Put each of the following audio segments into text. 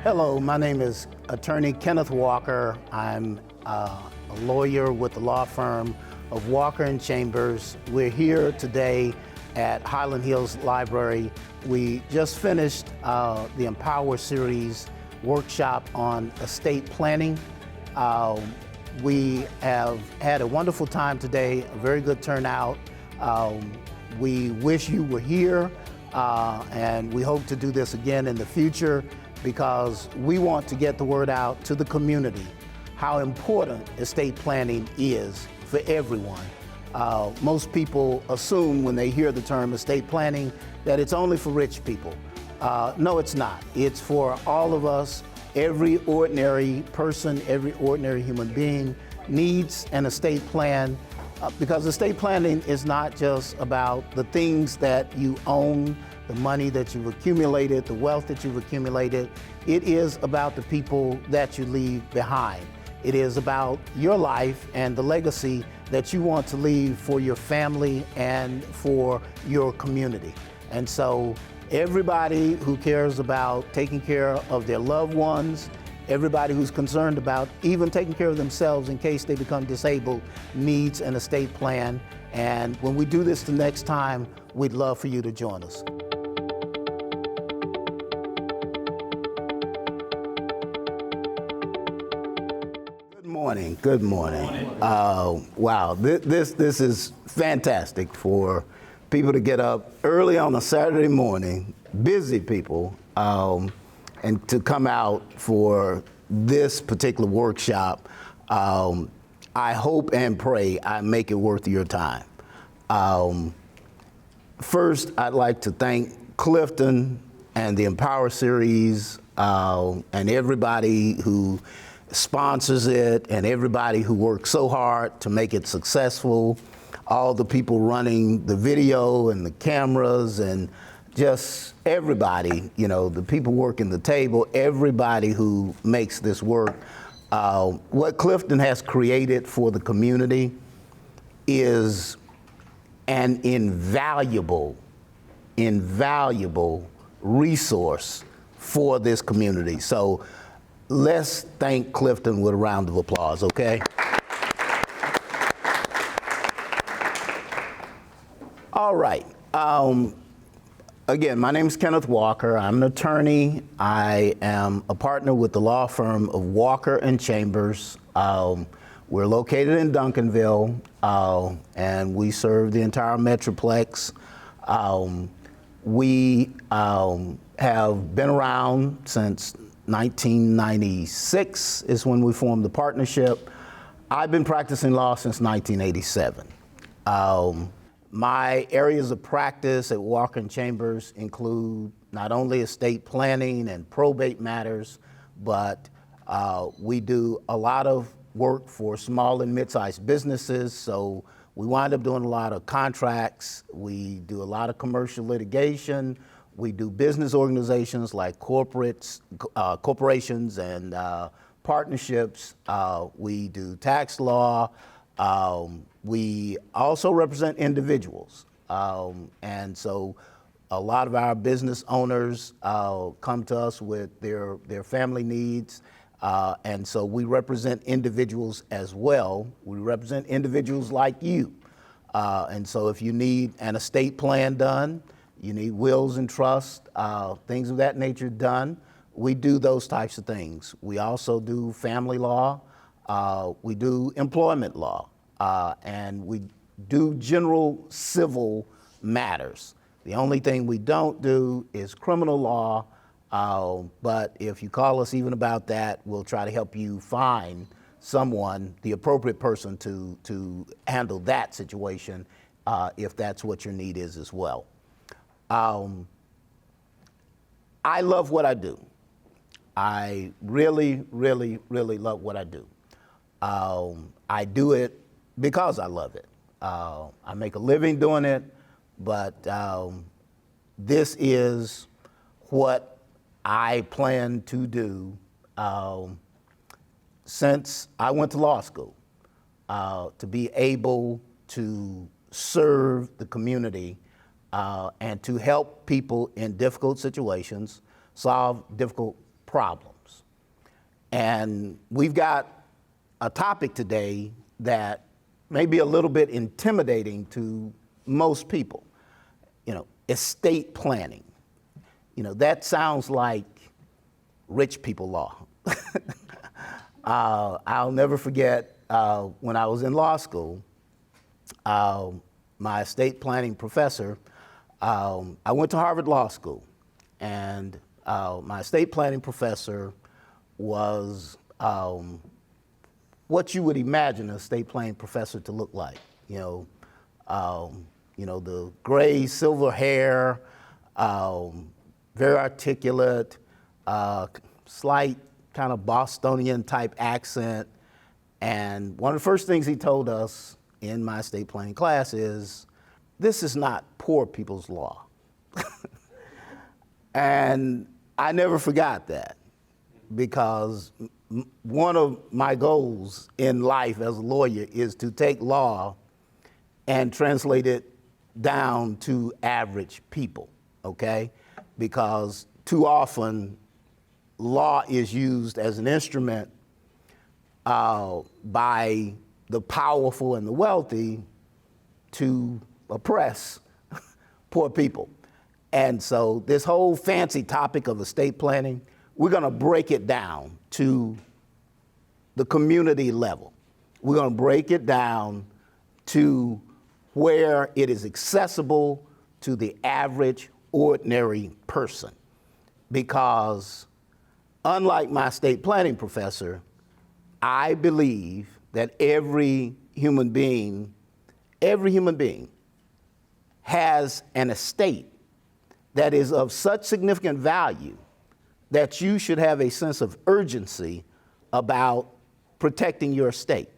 Hello, my name is attorney Kenneth Walker. I'm a lawyer with the law firm of Walker and Chambers. We're here today at Highland Hills Library. We just finished the Empower series workshop on estate planning. We have had a wonderful time today, a very good turnout. We wish you were here, and we hope to do this again in the future because we want to get the word out to the community how important estate planning is for everyone. Most people assume when they hear the term estate planning that it's only for rich people. No, it's not. It's for all of us. Every ordinary person, every ordinary human being needs an estate plan because estate planning is not just about the things that you own, the money that you've accumulated, the wealth that you've accumulated. It is about the people that you leave behind. It is about your life and the legacy that you want to leave for your family and for your community. And so everybody who cares about taking care of their loved ones, everybody who's concerned about even taking care of themselves in case they become disabled needs an estate plan. And when we do this the next time, we'd love for you to join us. Good morning. Wow, this is fantastic for people to get up early on a Saturday morning, busy people, and to come out for this particular workshop. I hope and pray I make it worth your time. First, I'd like to thank Clifton and the Empower series and everybody who sponsors it and everybody who works so hard to make it successful, all the people running the video and the cameras and just everybody, you know, the people working the table, everybody who makes this work. What Clifton has created for the community is an invaluable resource for this community. So let's thank Clifton with a round of applause, okay? All right. Again, my name is Kenneth Walker. I'm an attorney. I am a partner with the law firm of Walker and Chambers. We're located in Duncanville, and we serve the entire Metroplex. We have been around since 1996 is when we formed the partnership. I've been practicing law since 1987. My areas of practice at Walker and Chambers include not only estate planning and probate matters, but we do a lot of work for small and mid-sized businesses. So we wind up doing a lot of contracts. We do a lot of commercial litigation. We do business organizations like corporations and partnerships. We do tax law. We also represent individuals. And so a lot of our business owners come to us with their family needs. And so we represent individuals as well. We represent individuals like you. And so if you need an estate plan done, you need wills and trusts, things of that nature done, we do those types of things. We also do family law, we do employment law, and we do general civil matters. The only thing we don't do is criminal law, but if you call us even about that, we'll try to help you find someone, the appropriate person to handle that situation, if that's what your need is as well. I love what I do. I really, really, really love what I do. I do it because I love it. I make a living doing it, but this is what I plan to do since I went to law school, to be able to serve the community and to help people in difficult situations solve difficult problems. And we've got a topic today that may be a little bit intimidating to most people. Estate planning. That sounds like rich people law. I'll never forget when I was in law school, my estate planning professor, I went to Harvard Law School, and my estate planning professor was what you would imagine an estate planning professor to look like. The gray, silver hair, very articulate, slight kind of Bostonian type accent. And one of the first things he told us in my estate planning class is, this is not poor people's law. And I never forgot that, because one of my goals in life as a lawyer is to take law and translate it down to average people, okay? Because too often law is used as an instrument by the powerful and the wealthy to oppress poor people. And so this whole fancy topic of estate planning, we're gonna break it down to the community level. We're gonna break it down to where it is accessible to the average, ordinary person. Because unlike my estate planning professor, I believe that every human being has an estate that is of such significant value that you should have a sense of urgency about protecting your estate.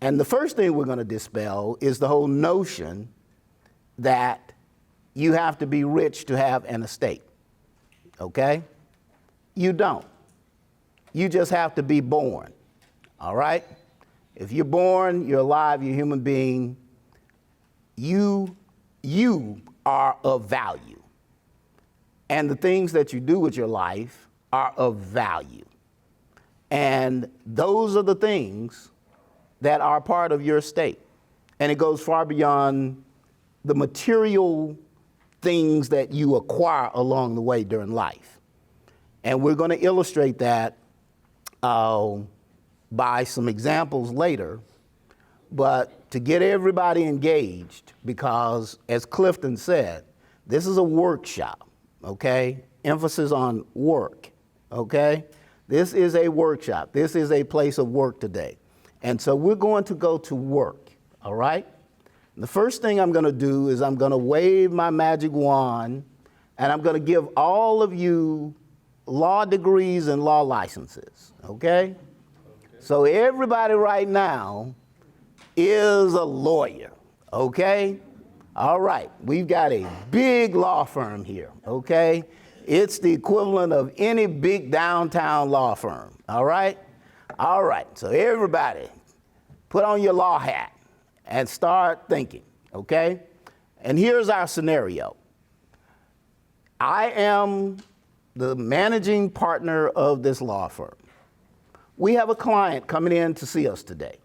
And the first thing we're going to dispel is the whole notion that you have to be rich to have an estate, okay? You don't. You just have to be born, all right? If you're born, you're alive, you're a human being, you are of value. And the things that you do with your life are of value. And those are the things that are part of your estate. And it goes far beyond the material things that you acquire along the way during life. And we're going to illustrate that by some examples later. But to get everybody engaged, because as Clifton said, this is a workshop, okay? Emphasis on work, okay? This is a workshop. This is a place of work today. And so we're going to go to work, all right? And the first thing I'm going to do is I'm going to wave my magic wand, and I'm going to give all of you law degrees and law licenses, okay? So everybody right now is a lawyer, okay? All right, we've got a big law firm here, okay? It's the equivalent of any big downtown law firm, all right? All right, so everybody, put on your law hat and start thinking, okay? And here's our scenario. I am the managing partner of this law firm. We have a client coming in to see us today.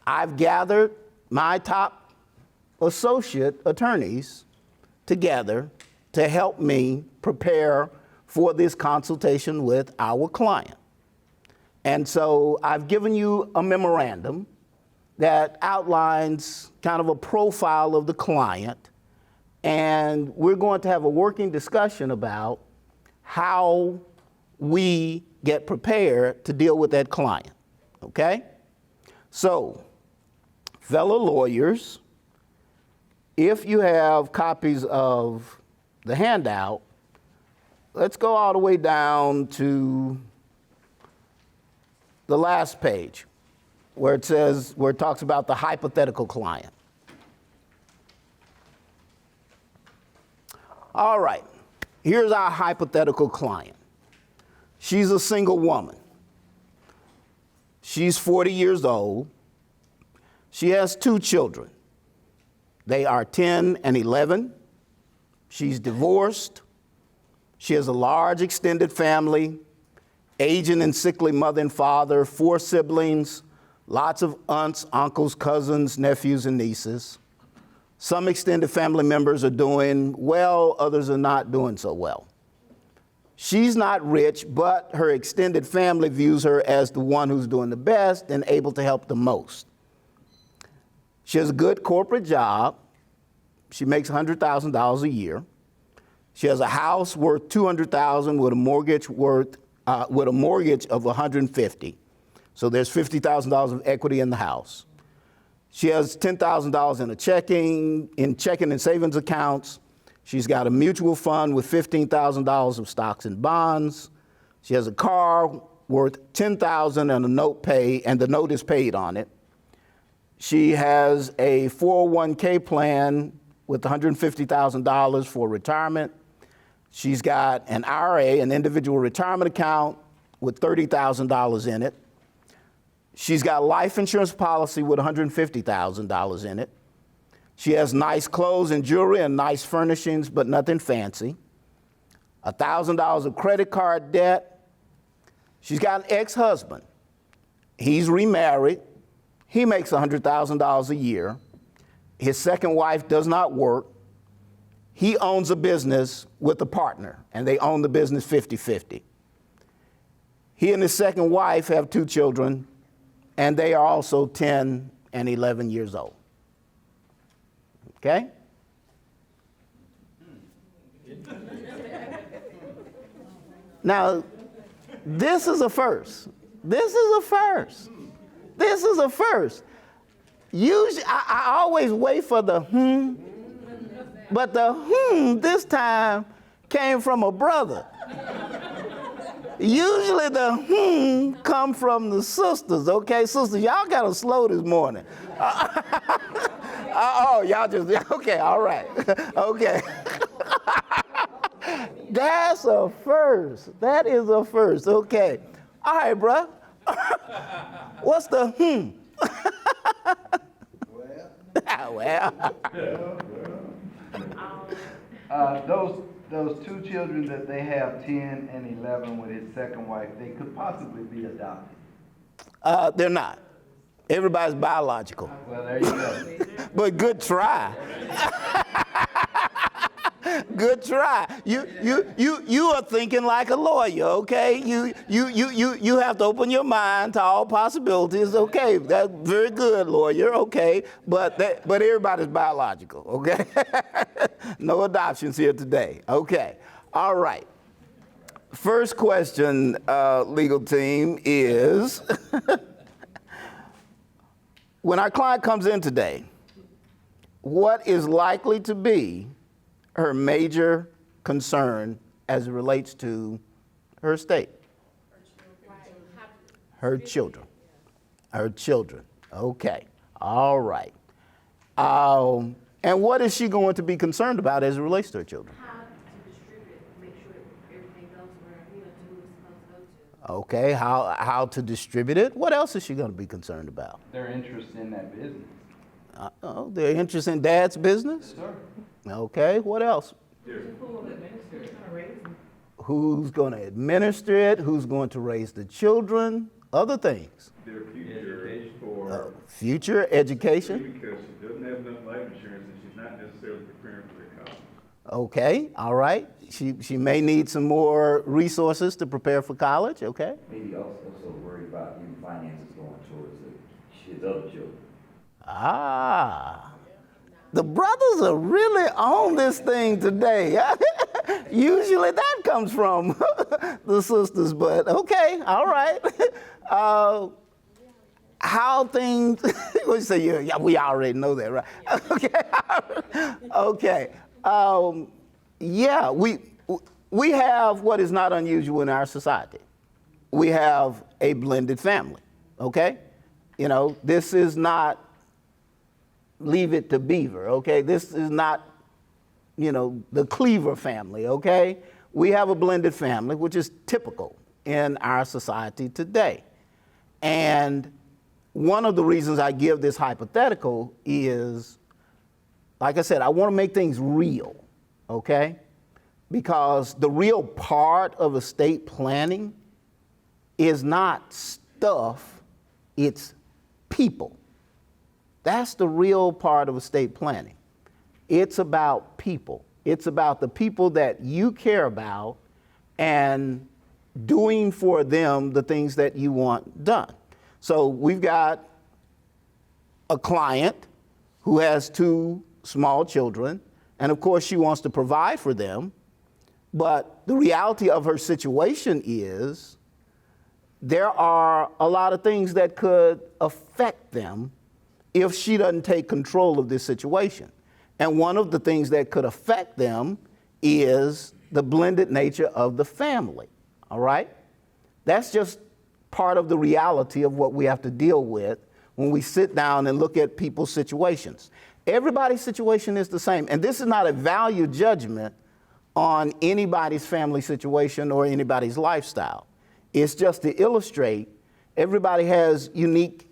I've gathered my top associate attorneys together to help me prepare for this consultation with our client. And so I've given you a memorandum that outlines kind of a profile of the client, and we're going to have a working discussion about how we get prepared to deal with that client, okay? So, fellow lawyers, if you have copies of the handout, let's go all the way down to the last page where it talks about the hypothetical client. All right, here's our hypothetical client. She's a single woman. She's 40 years old. She has 2 children. They are 10 and 11. She's divorced. She has a large extended family, aging and sickly mother and father, 4 siblings, lots of aunts, uncles, cousins, nephews, and nieces. Some extended family members are doing well, others are not doing so well. She's not rich, but her extended family views her as the one who's doing the best and able to help the most. She has a good corporate job. She makes $100,000 a year. She has a house worth $200,000 with a mortgage of $150,000. So there's $50,000 of equity in the house. She has $10,000 in checking and savings accounts. She's got a mutual fund with $15,000 of stocks and bonds. She has a car worth $10,000 and the note is paid on it. She has a 401k plan with $150,000 for retirement. She's got an IRA, an individual retirement account with $30,000 in it. She's got a life insurance policy with $150,000 in it. She has nice clothes and jewelry and nice furnishings, but nothing fancy. $1,000 of credit card debt. She's got an ex-husband. He's remarried. He makes $100,000 a year. His second wife does not work. He owns a business with a partner, and they own the business 50-50. He and his second wife have 2 children, and they are also 10 and 11 years old. Okay? Now, this is a first. This is a first. This is a first. Usually, I always wait for the but the this time came from a brother. Usually the come from the sisters, okay? Sisters, y'all got to slow this morning. Oh, y'all just, okay, all right. Okay. That's a first. That is a first, okay. All right, bruh. What's the Well. Those 2 children that they have, 10 and 11, with his second wife, they could possibly be adopted. They're not. Everybody's biological. Well, there you go. But good try. Good try. You are thinking like a lawyer, okay? You have to open your mind to all possibilities. Okay, that's very good, lawyer. Okay, but everybody's biological. Okay, no adoptions here today. Okay, all right. First question, legal team, is when our client comes in today, what is likely to be her major concern as it relates to her estate? Her children. Her children. Okay. All right. And what is she going to be concerned about as it relates to her children? How to distribute it, make sure everything goes where to who it's supposed to go to. Okay. How to distribute it? What else is she going to be concerned about? Their interest in that business. Their interest in dad's business? Yes, sir. Okay, what else? Who's going to administer it? Who's going to raise the children? Other things. Their future for future education. because she doesn't have enough life insurance and she's not necessarily preparing for their college. Okay, all right. She may need some more resources to prepare for college. Okay. Maybe also worried about even finances going towards his other children. The brothers are really on this thing today. Usually that comes from the sisters, but okay, all right. How things, what you say? Yeah, we already know that, right? Okay. Okay. Yeah, we have what is not unusual in our society. We have a blended family, okay? You know, this is not Leave It to Beaver, okay? This is not, the Cleaver family, okay? We have a blended family, which is typical in our society today. And one of the reasons I give this hypothetical is, like I said, I want to make things real, okay? Because the real part of estate planning is not stuff, it's people. That's the real part of estate planning. It's about people. It's about the people that you care about and doing for them the things that you want done. So we've got a client who has 2 small children, and of course she wants to provide for them, but the reality of her situation is there are a lot of things that could affect them if she doesn't take control of this situation. And one of the things that could affect them is the blended nature of the family, all right? That's just part of the reality of what we have to deal with when we sit down and look at people's situations. Everybody's situation is the same, and this is not a value judgment on anybody's family situation or anybody's lifestyle. It's just to illustrate everybody has unique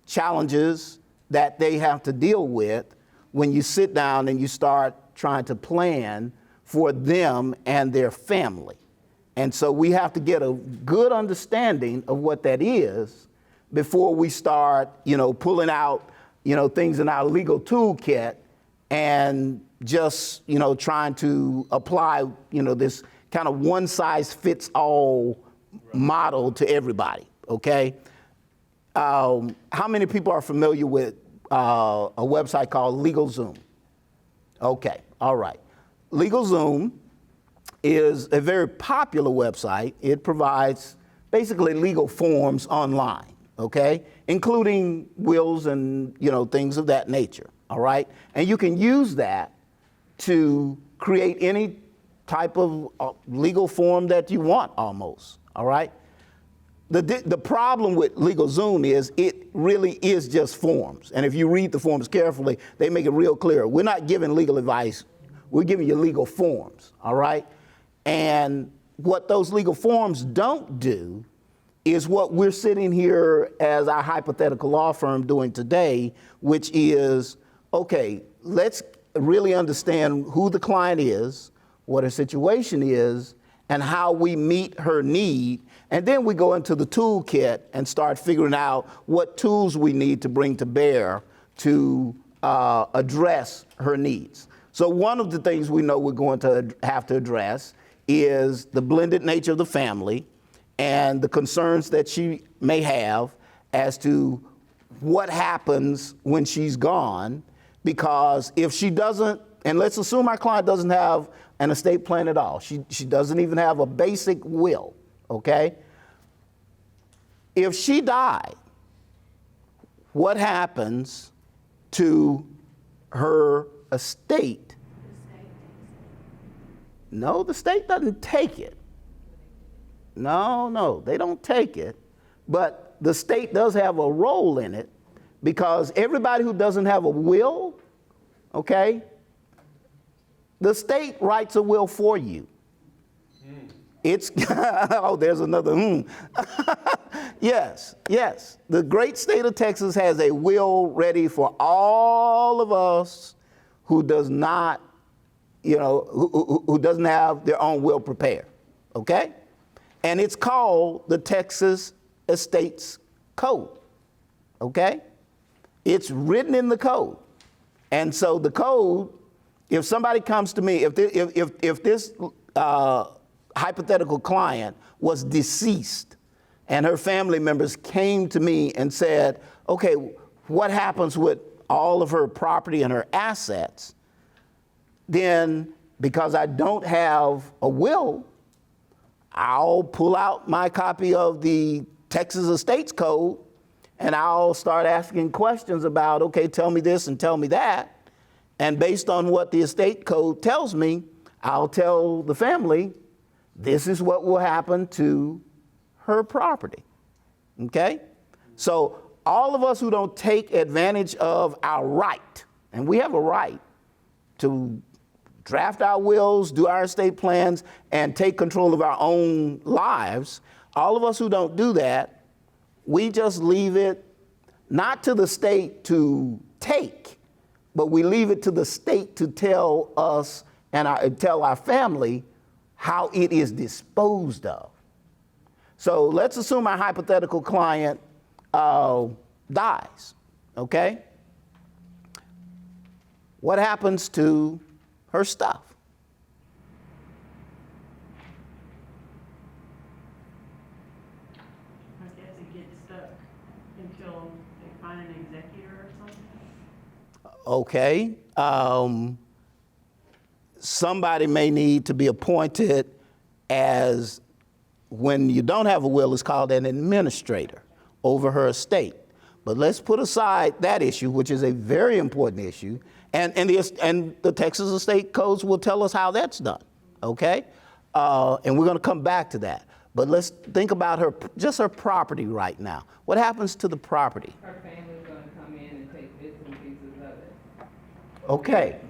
challenges that they have to deal with when you sit down and you start trying to plan for them and their family. And so we have to get a good understanding of what that is before we start, pulling out, things in our legal toolkit and just, trying to apply, this kind of one size fits all model to everybody, okay? How many people are familiar with a website called LegalZoom? Okay, all right. LegalZoom is a very popular website. It provides basically legal forms online, okay, including wills and things of that nature, all right? And you can use that to create any type of legal form that you want almost, all right? The problem with LegalZoom is it really is just forms. And if you read the forms carefully, they make it real clear. We're not giving legal advice. We're giving you legal forms, all right? And what those legal forms don't do is what we're sitting here as our hypothetical law firm doing today, which is, okay, let's really understand who the client is, what her situation is, and how we meet her need. And then we go into the toolkit and start figuring out what tools we need to bring to bear to address her needs. So one of the things we know we're going to have to address is the blended nature of the family and the concerns that she may have as to what happens when she's gone. Because if she doesn't, and let's assume our client doesn't have an estate plan at all. She doesn't even have a basic will, okay? If she died, what happens to her estate? No, the state doesn't take it. No, they don't take it. But the state does have a role in it because everybody who doesn't have a will, okay, the state writes a will for you. It's, oh, there's another Yes. The great state of Texas has a will ready for all of us who does not, who doesn't have their own will prepared, okay? And it's called the Texas Estates Code, okay? It's written in the code. And so the code, if somebody comes to me, if this hypothetical client was deceased and her family members came to me and said, okay, what happens with all of her property and her assets? Then, because I don't have a will, I'll pull out my copy of the Texas Estates Code and I'll start asking questions about, okay, tell me this and tell me that. And based on what the estate code tells me, I'll tell the family, this is what will happen to her property, okay? So all of us who don't take advantage of our right, and we have a right to draft our wills, do our estate plans, and take control of our own lives, all of us who don't do that, we just leave it not to the state to take, but we leave it to the state to tell us and tell our family how it is disposed of. So let's assume our hypothetical client dies, okay? What happens to her stuff? I guess it gets stuck until they find an executor or something. Okay. Somebody may need to be appointed as, when you don't have a will, it's called an administrator over her estate. But let's put aside that issue, which is a very important issue, and the Texas estate codes will tell us how that's done, okay? And we're gonna come back to that. But let's think about just her property right now. What happens to the property? Her family's gonna come in and take bits and pieces of it. Okay.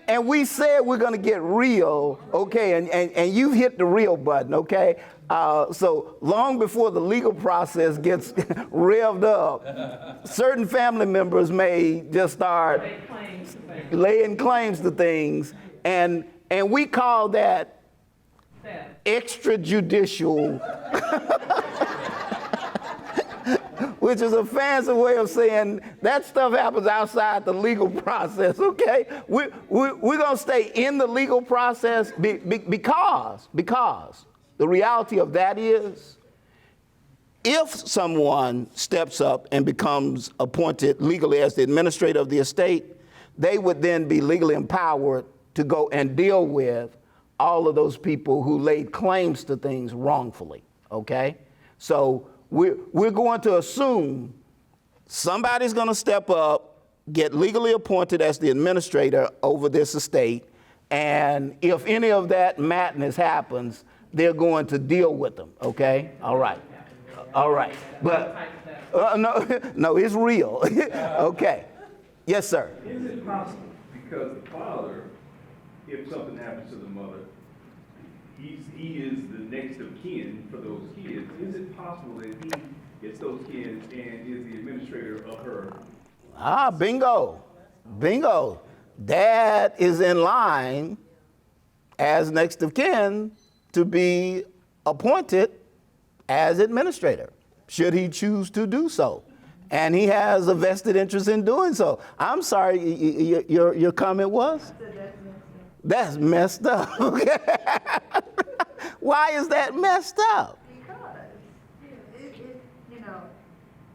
And we said we're going to get real, okay, and you've hit the real button, okay? So long before the legal process gets revved up, certain family members may just start laying claims to things, and we call that extrajudicial, which is a fancy way of saying that stuff happens outside the legal process, okay? We're going to stay in the legal process because the reality of that is, if someone steps up and becomes appointed legally as the administrator of the estate, they would then be legally empowered to go and deal with all of those people who laid claims to things wrongfully, okay? So we're going to assume somebody's going to step up, get legally appointed as the administrator over this estate, and if any of that madness happens, they're going to deal with them, okay? All right. But, no, it's real. Okay. Yes, sir. Is it possible, because the father, if something happens to the mother, he is the next of kin for those kids, is it possible that he gets those kids and is the administrator of her? Bingo. Dad is in line as next of kin to be appointed as administrator, should he choose to do so. And he has a vested interest in doing so. I'm sorry, your comment was? That's messed up. Okay. Why is that messed up? Because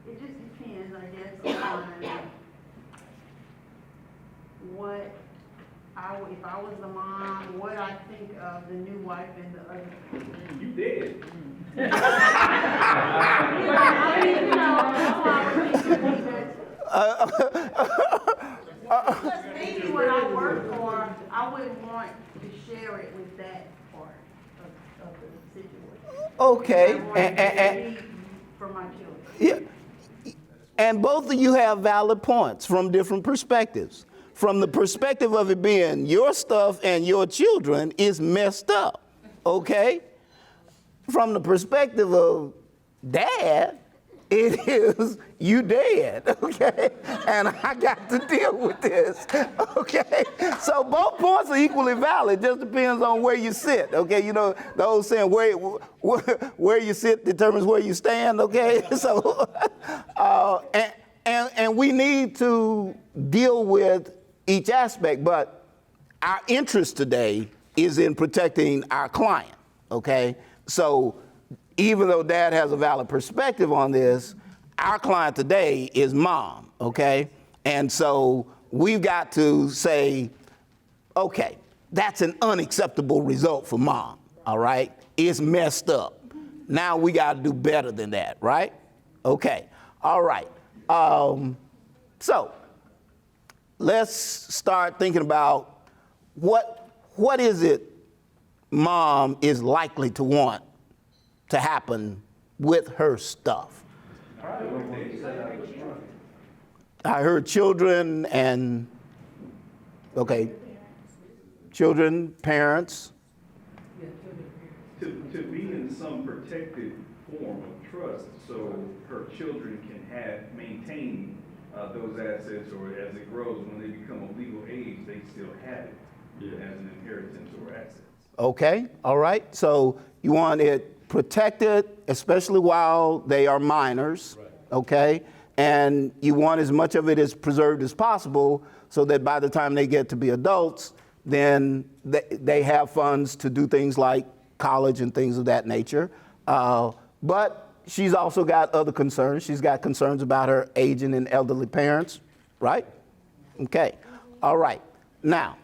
it just depends, I guess, on what if I was the mom, what I think of the new wife and the other. You did. Maybe when I work for, I wouldn't want to share it with that part of the situation. Okay. I want it to be for my children. Yeah. And both of you have valid points from different perspectives. From the perspective of it being your stuff and your children is messed up, okay? From the perspective of dad, it is you dead, okay? And I got to deal with this, okay? So both points are equally valid, just depends on where you sit, okay? You know, the old saying, where you sit determines where you stand, okay? So, and we need to deal with each aspect, but our interest today is in protecting our client, okay? So even though dad has a valid perspective on this, our client today is mom, okay? And so we've got to say, okay, that's an unacceptable result for mom, all right? It's messed up. Now we got to do better than that, right? Okay, all right. So let's start thinking about what is it mom is likely to want to happen with her stuff. I heard children and, okay, children, parents. To be in some protected form of trust, so her children can maintain those assets, or as it grows, when they become of legal age, they still have it as an inheritance or assets. Okay, all right. So you want it protected, especially while they are minors, okay? And you want as much of it as preserved as possible so that by the time they get to be adults, then they have funds to do things like college and things of that nature. But she's also got other concerns. She's got concerns about her aging and elderly parents, right? Okay, all right. Now,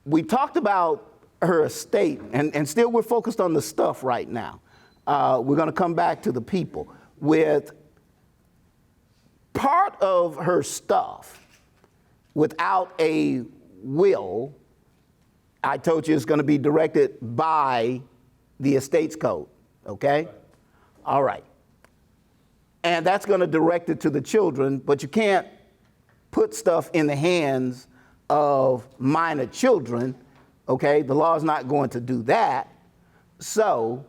we talked about her estate, and still we're focused on the stuff right now. We're going to come back to the people. With part of her stuff, without a will, I told you it's going to be directed by the estates code, okay? Right. All right. And that's going to direct it to the children, but you can't put stuff in the hands of minor children, okay? The law is not going to do that. So,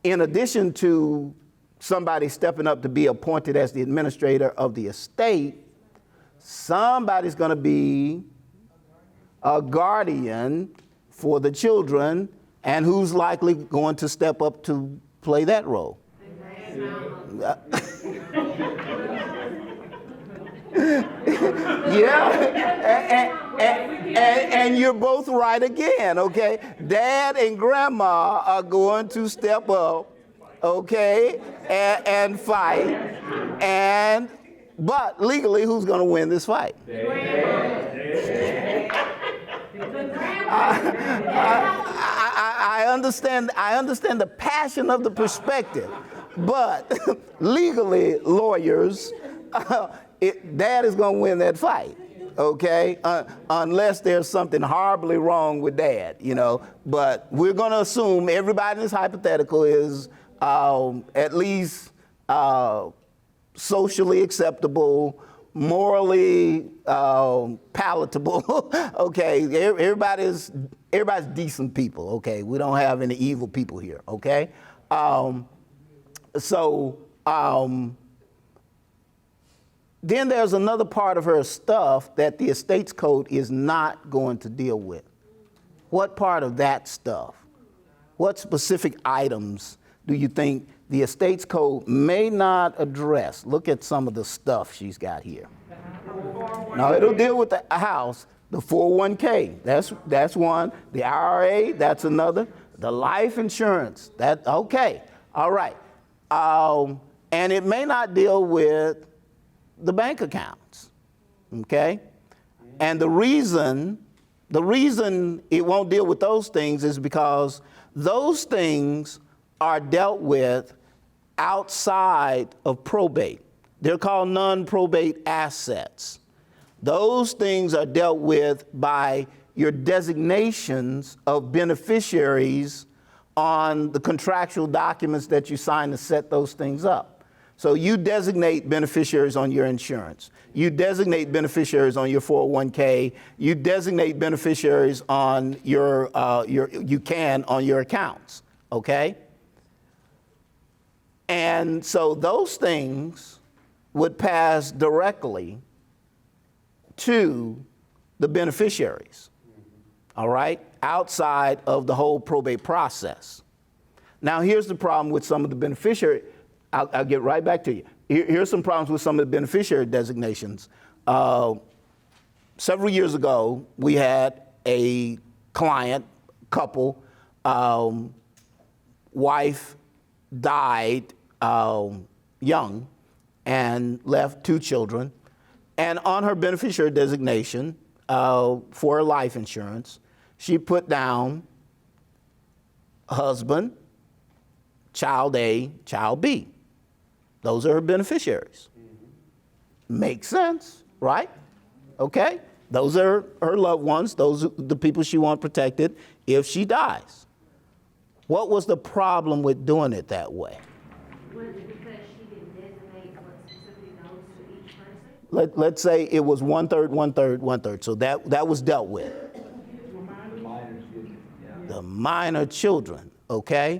in addition to somebody stepping up to be appointed as the administrator of the estate, somebody's going to be a guardian for the children, and who's likely going to step up to play that role? And you're both right again, okay? Dad and grandma are going to step up, okay, and fight. But legally, who's going to win this fight? I understand the passion of the perspective, but legally, lawyers, Dad is going to win that fight, okay? Unless there's something horribly wrong with Dad, you know. But we're going to assume everybody in this hypothetical is at least socially acceptable, morally palatable. Okay, everybody's decent people. Okay, we don't have any evil people here. Okay, then there's another part of her stuff that the estates code is not going to deal with. What part of that stuff? What specific items do you think the estates code may not address? Look at some of the stuff she's got here. Now, it'll deal with the house, the 401k, that's one. The IRA, that's another. The life insurance, okay, all right. And it may not deal with the bank accounts, okay? And the reason it won't deal with those things is because those things are dealt with outside of probate. They're called non-probate assets. Those things are dealt with by your designations of beneficiaries on the contractual documents that you sign to set those things up. So you designate beneficiaries on your insurance. You designate beneficiaries on your 401k. You designate beneficiaries on your accounts, okay? And so those things would pass directly to the beneficiaries, all right, outside of the whole probate process. Now, here's the problem with some of the beneficiary. I'll get right back to you. Here's some problems with some of the beneficiary designations. Several years ago, we had a client, couple, wife died young and left 2 children. And on her beneficiary designation for her life insurance, she put down husband, child A, child B. Those are her beneficiaries. Makes sense, right? Okay? Those are her loved ones. Those are the people she wants protected if she dies. What was the problem with doing it that way? Was it because she didn't designate what specifically goes to each person? Let's say it was 1/3, 1/3, 1/3. So that was dealt with. The minor children, okay?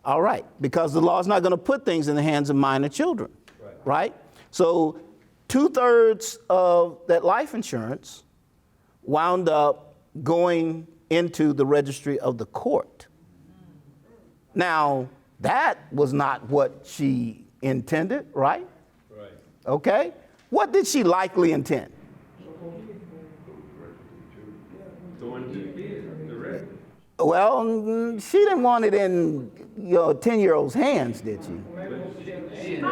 All right, because the law is not going to put things in the hands of minor children, right? So 2/3 of that life insurance wound up going into the registry of the court. Now, that was not what she intended, right? Right. Okay? What did she likely intend? Going to the kids directly. Well, she didn't want it in 10-year-old's hands, did she? Then the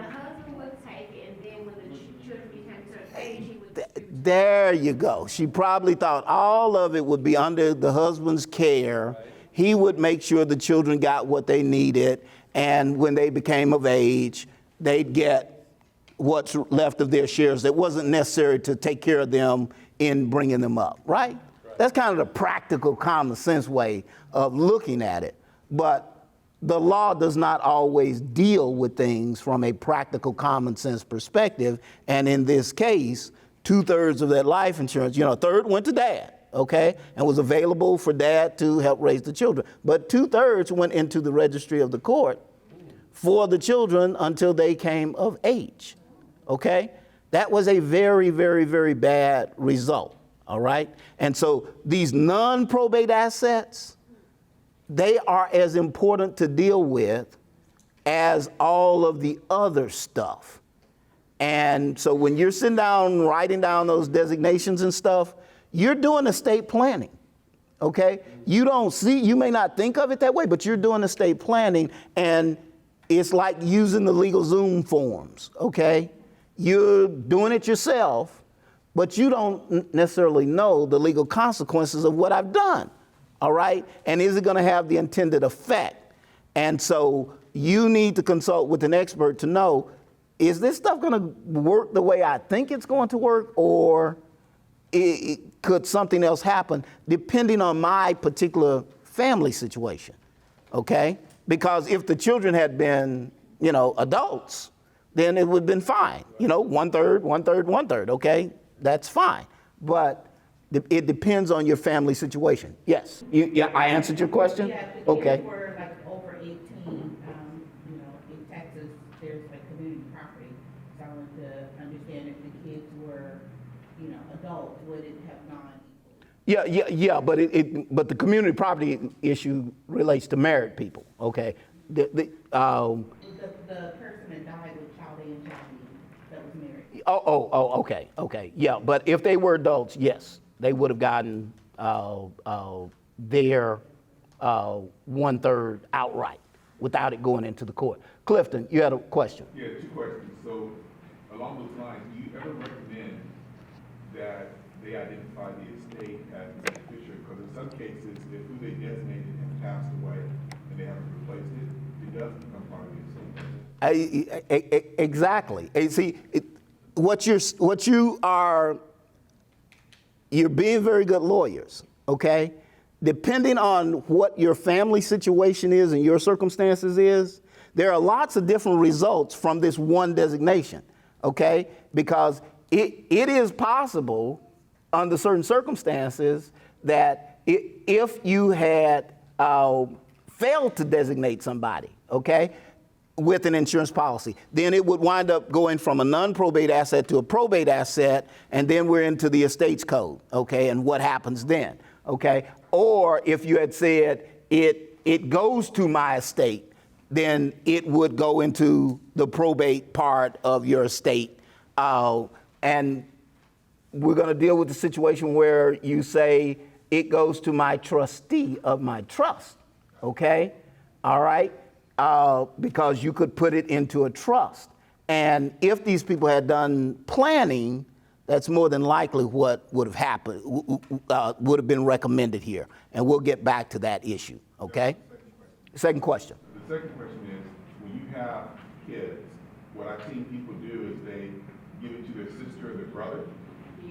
husband would take it, and then when the children became a certain age, he would. There you go. She probably thought all of it would be under the husband's care. He would make sure the children got what they needed, and when they became of age, they'd get what's left of their shares that wasn't necessary to take care of them in bringing them up, right? That's kind of the practical, common sense way of looking at it. But the law does not always deal with things from a practical, common sense perspective. And in this case, 2/3 of that life insurance, a third went to dad, okay, and was available for dad to help raise the children. But 2/3 went into the registry of the court for the children until they came of age, okay? That was a very, very, very bad result, all right? And so these non-probate assets, they are as important to deal with as all of the other stuff. And so when you're sitting down, writing down those designations and stuff, you're doing estate planning, okay? You may not think of it that way, but you're doing estate planning, and it's like using the legal Zoom forms, okay? You're doing it yourself, but you don't necessarily know the legal consequences of what I've done, all right? And is it going to have the intended effect? And so you need to consult with an expert to know, is this stuff going to work the way I think it's going to work, or could something else happen depending on my particular family situation, okay? Because if the children had been, adults, then it would have been fine. 1/3, 1/3, 1/3, okay? That's fine. But it depends on your family situation. Yes, yeah, I answered your question? Yeah, if the Okay. kids were like over 18, in Texas, there's like community property. So I wanted to understand if the kids were, adults, would it have gone equally? Yeah, but the community property issue relates to married people, okay? The person that died with child A and child B that was married. Okay, yeah, but if they were adults, yes, they would have gotten their 1/3 outright without it going into the court. Clifton, you had a question. Yeah, 2 questions. So along those lines, do you ever recommend that they identify the estate as the beneficiary? Because in some cases, if who they designated has passed away and they haven't replaced it, it does become part of the estate. Exactly. And see, you're being very good lawyers, okay? Depending on what your family situation is and your circumstances is, there are lots of different results from this one designation, okay? Because it is possible under certain circumstances that if you had failed to designate somebody, okay, with an insurance policy, then it would wind up going from a non-probate asset to a probate asset, and then we're into the estates code, okay, and what happens then, okay? Or if you had said it goes to my estate, then it would go into the probate part of your estate. And we're going to deal with the situation where you say it goes to my trustee of my trust, okay? All right? Because you could put it into a trust. And if these people had done planning, that's more than likely what would have happened, would have been recommended here. And we'll get back to that issue, okay? Second question. The second question is, when you have kids, what I've seen people do is they give it to their sister or their brother,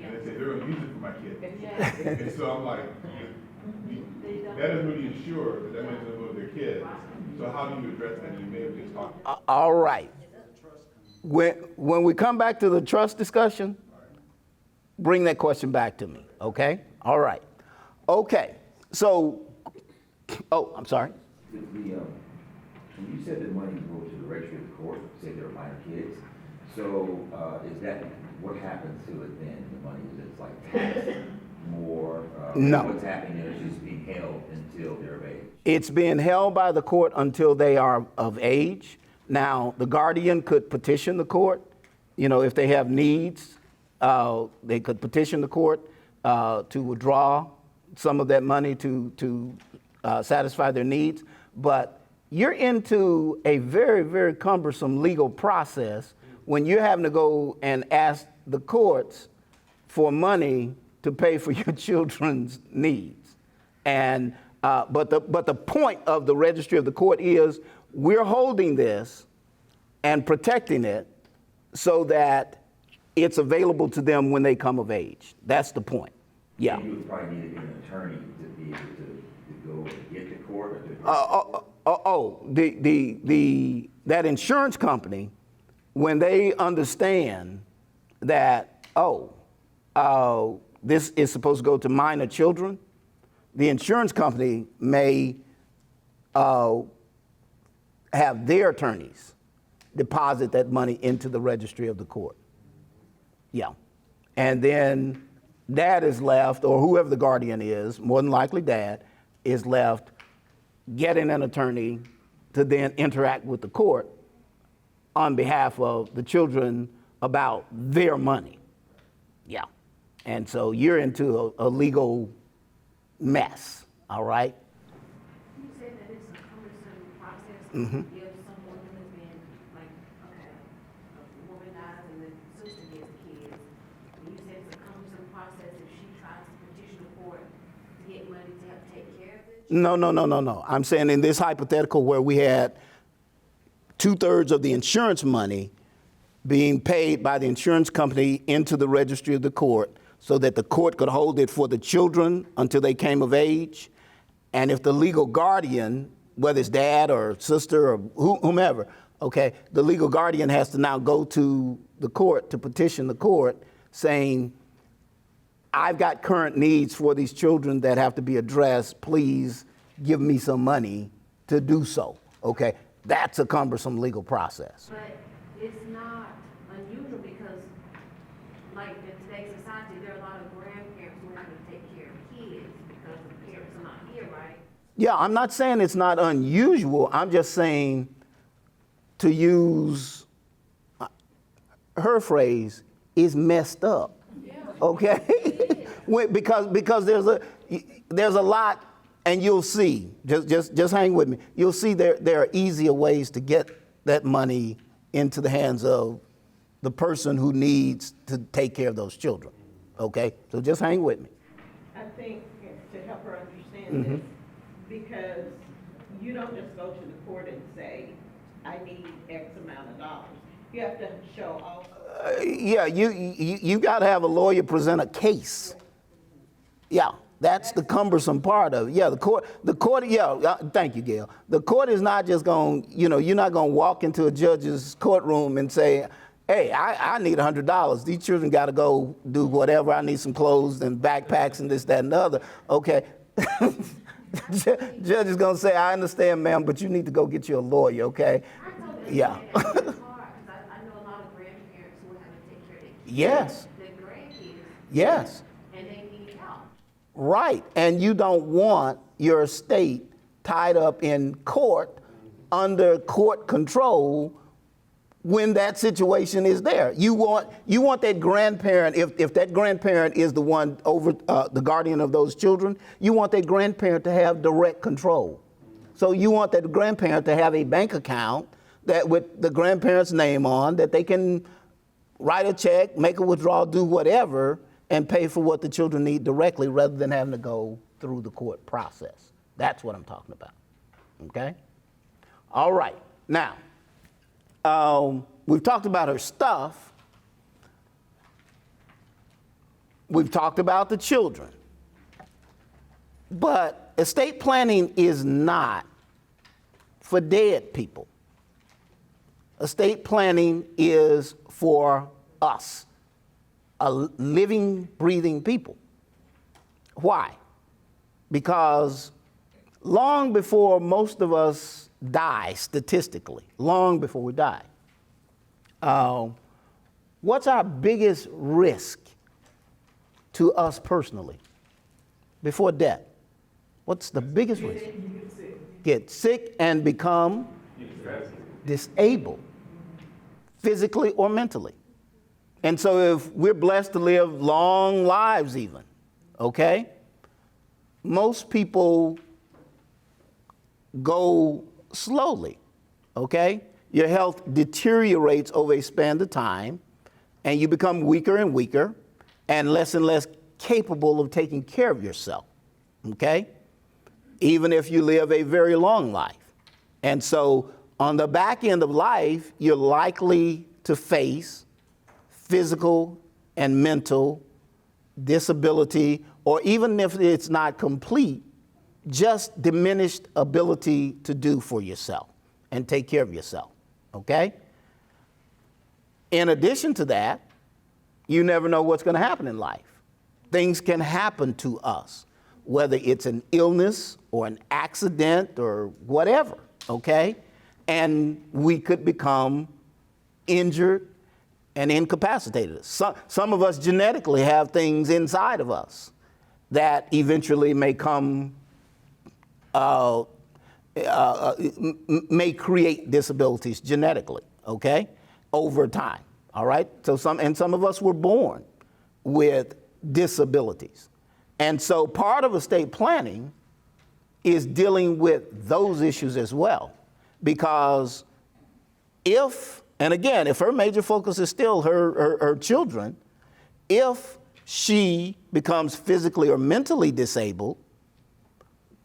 and they say, they're going to use it for my kid. And so I'm like, that doesn't really ensure that that money's going to go to their kids. So how do you address that? You may have just talked about. All right. When we come back to the trust discussion, bring that question back to me, okay? All right. Okay. So, I'm sorry. When you said that money go to the registry of the court, say they're minor kids, so is that what happens to it then, the money, is it like taxed more? No. What's happening is it's just being held until they're of age? It's being held by the court until they are of age. Now, the guardian could petition the court, if they have needs, they could petition the court to withdraw some of that money to satisfy their needs. But you're into a very, very cumbersome legal process when you're having to go and ask the courts for money to pay for your children's needs. And but the point of the registry of the court is we're holding this and protecting it so that it's available to them when they come of age. That's the point. Yeah. You would probably need to get an attorney to be able to go and get the court or to. That insurance company, when they understand that, this is supposed to go to minor children, the insurance company may have their attorneys deposit that money into the registry of the court. Yeah. And then dad is left, or whoever the guardian is, more than likely dad, is left getting an attorney to then interact with the court on behalf of the children about their money. Yeah. And so you're into a legal mess, all right? You said that it's a cumbersome process. Mm-hmm. If someone has been, like, okay, a woman dies and the sister gets the kids, and you said it's a cumbersome process if she tries to petition the court to get money to help take care of it? No. I'm saying in this hypothetical where we had 2/3 of the insurance money being paid by the insurance company into the registry of the court so that the court could hold it for the children until they came of age. And if the legal guardian, whether it's dad or sister or whomever, okay, the legal guardian has to now go to the court to petition the court saying, I've got current needs for these children that have to be addressed. Please give me some money to do so. Okay, that's a cumbersome legal process. But it's not unusual because, like, in today's society, there are a lot of grandparents who have to take care of kids because the parents are not here, right? Yeah, I'm not saying it's not unusual. I'm just saying, to use her phrase, is messed up. Yeah. Okay? because there's a lot, and you'll see. Just hang with me. You'll see there are easier ways to get that money into the hands of the person who needs to take care of those children. Okay? So just hang with me. I think to help her understand this, because you don't just go to the court and say, I need X amount of dollars. You have to show also. Yeah, you got to have a lawyer present a case. Yeah, that's the cumbersome part of it. Yeah, the court, yeah, thank you, Gail. The court is not just going, you're not going to walk into a judge's courtroom and say, hey, I need $100. These children got to go do whatever. I need some clothes and backpacks and this, that, and the other. Okay. Judge is going to say, I understand, ma'am, but you need to go get you a lawyer, okay? Yeah. It's hard because I know a lot of grandparents who have to take care of their kids. Yes. Their grandkids. Yes. And they need help. Right. And you don't want your estate tied up in court under court control when that situation is there. You want that grandparent, if that grandparent is the one over the guardian of those children, you want that grandparent to have direct control. So you want that grandparent to have a bank account that with the grandparent's name on, that they can write a check, make a withdrawal, do whatever, and pay for what the children need directly rather than having to go through the court process. That's what I'm talking about. Okay? All right. Now, we've talked about her stuff. We've talked about the children. But estate planning is not for dead people. Estate planning is for us, a living, breathing people. Why? Because long before most of us die, statistically, long before we die, What's our biggest risk to us personally before death? What's the biggest risk? Get sick and become disabled, physically or mentally. And so if we're blessed to live long lives even, okay, most people go slowly, okay? Your health deteriorates over a span of time, and you become weaker and weaker and less capable of taking care of yourself, okay? Even if you live a very long life. And so on the back end of life, you're likely to face physical and mental disability, or even if it's not complete, just diminished ability to do for yourself and take care of yourself, okay? In addition to that, you never know what's going to happen in life. Things can happen to us, whether it's an illness or an accident or whatever, okay? And we could become injured and incapacitated. Some of us genetically have things inside of us that eventually may come, may create disabilities genetically, okay, over time, all right? So some of us were born with disabilities. And so part of estate planning is dealing with those issues as well. Because if her major focus is still her children, if she becomes physically or mentally disabled,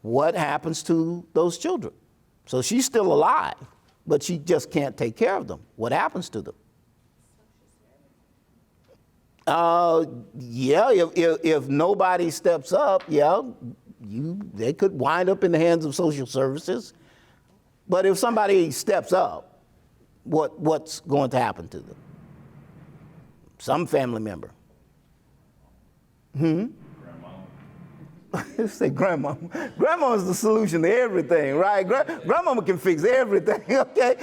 what happens to those children? So she's still alive, but she just can't take care of them. What happens to them? If nobody steps up, they could wind up in the hands of social services. But if somebody steps up, what's going to happen to them? Some family member. Grandma. Say grandma. Grandma is the solution to everything, right? Grandmama can fix everything, okay?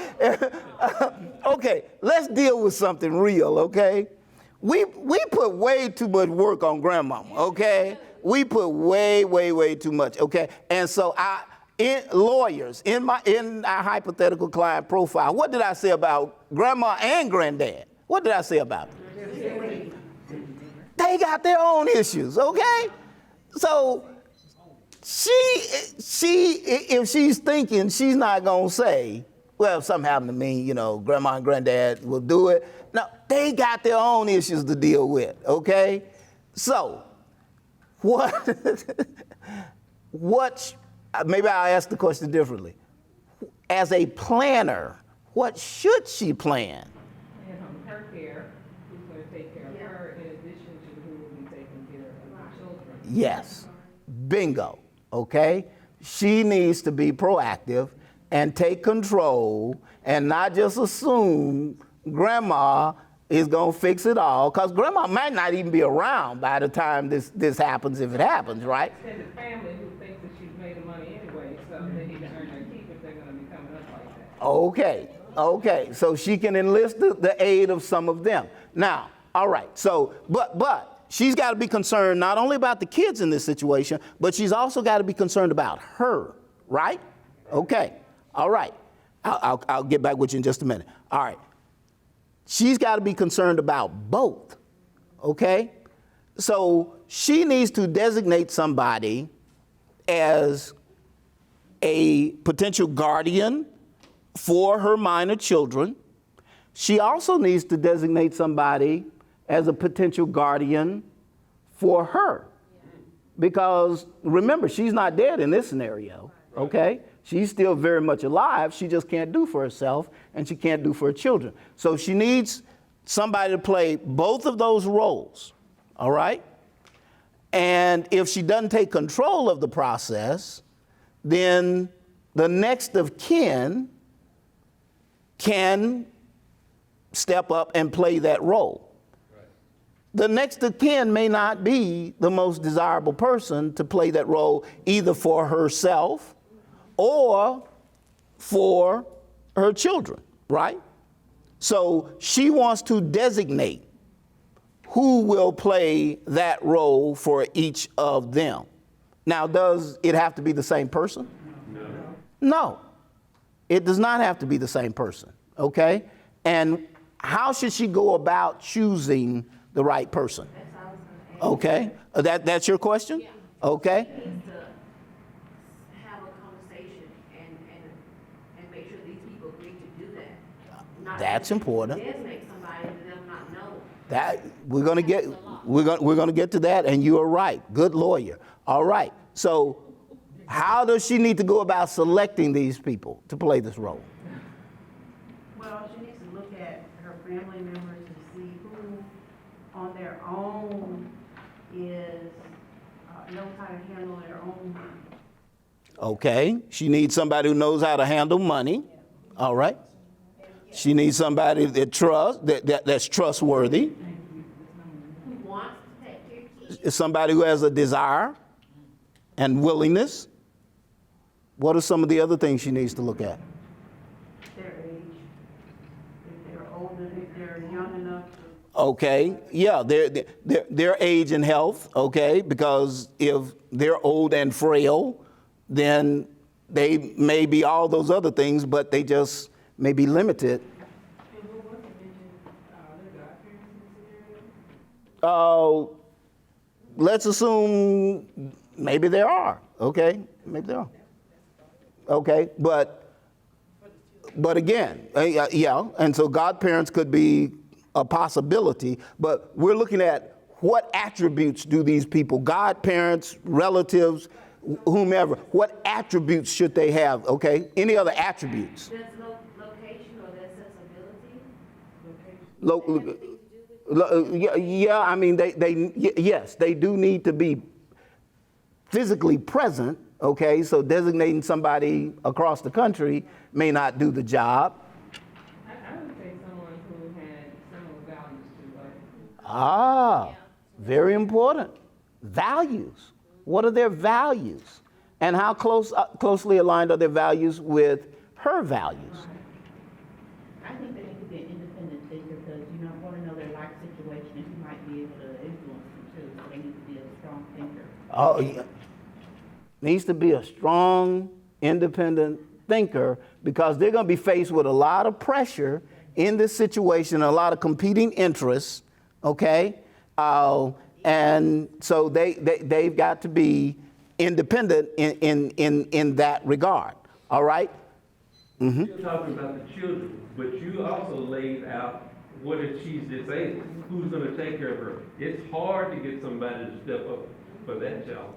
Okay, let's deal with something real, okay? We put way too much work on grandmama, okay? We put way too much, okay? And so lawyers, in our hypothetical client profile, what did I say about grandma and granddad? What did I say about them? They got their own issues, okay? So if she's thinking, she's not gonna say, well, if something happened to me, grandma and granddad will do it. No, they got their own issues to deal with, okay? So maybe I'll ask the question differently. As a planner, what should she plan? And her care, who's going to take care of her in addition to who will be taking care of the children. Yes, bingo, okay? She needs to be proactive and take control and not just assume grandma is going to fix it all, because grandma might not even be around by the time this happens, if it happens, right? Extended family who thinks that she's made the money anyway, so they need to earn their keep if they're going to be coming up like that. Okay, so she can enlist the aid of some of them. Now, all right, so, but she's got to be concerned not only about the kids in this situation, but she's also got to be concerned about her, right? Okay, all right. I'll get back with you in just a minute. All right. She's got to be concerned about both, okay? So she needs to designate somebody as a potential guardian for her minor children. She also needs to designate somebody as a potential guardian for her. Because remember, she's not dead in this scenario, okay? She's still very much alive. She just can't do for herself, and she can't do for her children. So she needs somebody to play both of those roles, all right? And if she doesn't take control of the process, then the next of kin can step up and play that role. The next of kin may not be the most desirable person to play that role, either for herself or for her children, right? So she wants to designate who will play that role for each of them. Now, does it have to be the same person? No, it does not have to be the same person, okay? And how should she go about choosing the right person? Okay, that's your question? Yeah. Okay, Needs to have a conversation and make sure these people agree to do that. Not that's important. designate somebody and them not know. That we're gonna get to that, and you are right. Good lawyer. All right. So, how does she need to go about selecting these people to play this role? Well, she needs to look at her family members to see who on their own is, knows how to handle their own money. Okay. She needs somebody who knows how to handle money. All right. She needs somebody that's trustworthy. Who wants to take care of kids. Somebody who has a desire and willingness. What are some of the other things she needs to look at? Their age, if they're older, if they're young enough to. Okay, yeah, their age and health, okay, because if they're old and frail, then they may be all those other things, but they just may be limited. Let's assume maybe there are, okay, maybe there are. Okay, but again, yeah, and so godparents could be a possibility, but we're looking at what attributes do these people, godparents, relatives, whomever, what attributes should they have, okay? Any other attributes? Does location or their accessibility? Yeah, I mean, yes, they do need to be physically present, okay? So designating somebody across the country may not do the job. I would say someone who had similar values to us. Ah, very important. Values. What are their values? And how closely aligned are their values with her values? I think they need to be an independent thinker because you don't want to know their life situation and you might be able to influence them too. So they need to be a strong thinker. Oh, yeah. Needs to be a strong, independent thinker because they're going to be faced with a lot of pressure in this situation, a lot of competing interests, okay? And so they've got to be independent in that regard, all right? You're talking about the children, but you also laid out what if she's disabled? Who's going to take care of her? It's hard to get somebody to step up for that child.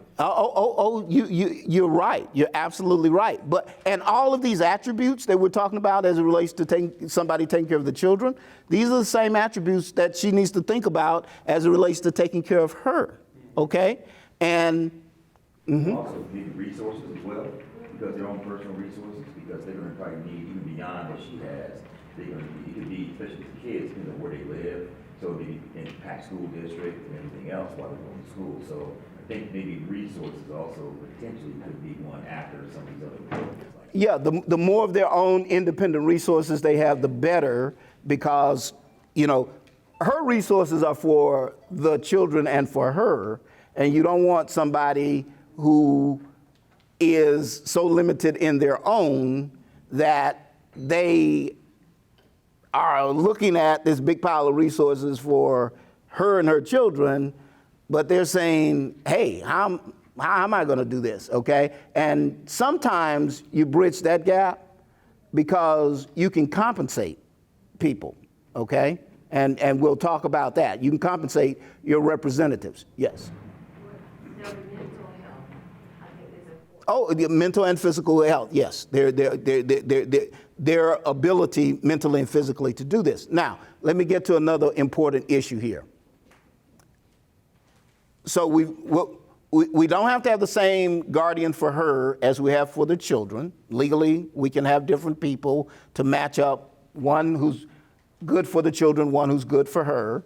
You're right. You're absolutely right. And all of these attributes that we're talking about as it relates to somebody taking care of the children, these are the same attributes that she needs to think about as it relates to taking care of her. Okay? And Also need resources as well, because their own personal resources, because they're going to probably need even beyond what she has. They're going to need, it could be, especially the kids, depending on where they live. So it'd be in packed school district and everything else while they're going to school. So I think maybe resources also potentially could be one after some of these other programs. yeah, the more of their own independent resources they have, the better, because, you know, her resources are for the children and for her, and you don't want somebody who is so limited in their own that they are looking at this big pile of resources for her and her children, but they're saying, hey, how am I going to do this, okay? And sometimes you bridge that gap because you can compensate people, okay? And we'll talk about that. You can compensate your representatives, yes. Their mental health, I think is important. Oh, the mental and physical health, yes. Their ability mentally and physically to do this. Now, let me get to another important issue here. So we don't have to have the same guardian for her as we have for the children. Legally, we can have different people to match up, one who's good for the children, one who's good for her.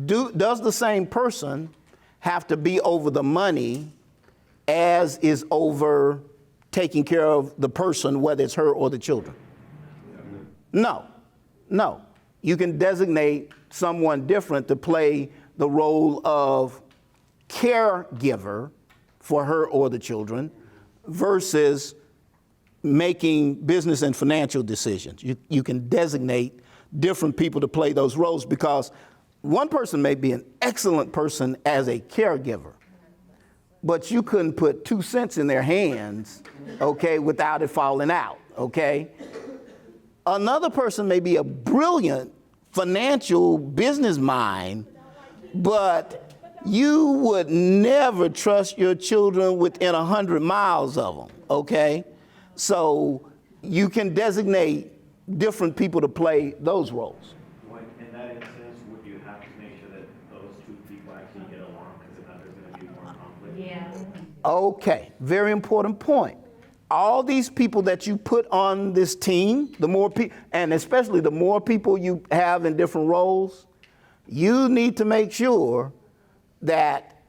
Does the same person have to be over the money as is over taking care of the person, whether it's her or the children? No. You can designate someone different to play the role of caregiver for her or the children versus making business and financial decisions. You can designate different people to play those roles because one person may be an excellent person as a caregiver, but you couldn't put 2 cents in their hands, okay, without it falling out, okay? Another person may be a brilliant financial business mind, but you would never trust your children within 100 miles of them, okay? So you can designate different people to play those roles. Well, in that instance, would you have to make sure that those two people actually get along, because if not, there's going to be more conflict? Yeah. Okay, very important point. All these people that you put on this team, the more people, and especially the more people you have in different roles, you need to make sure that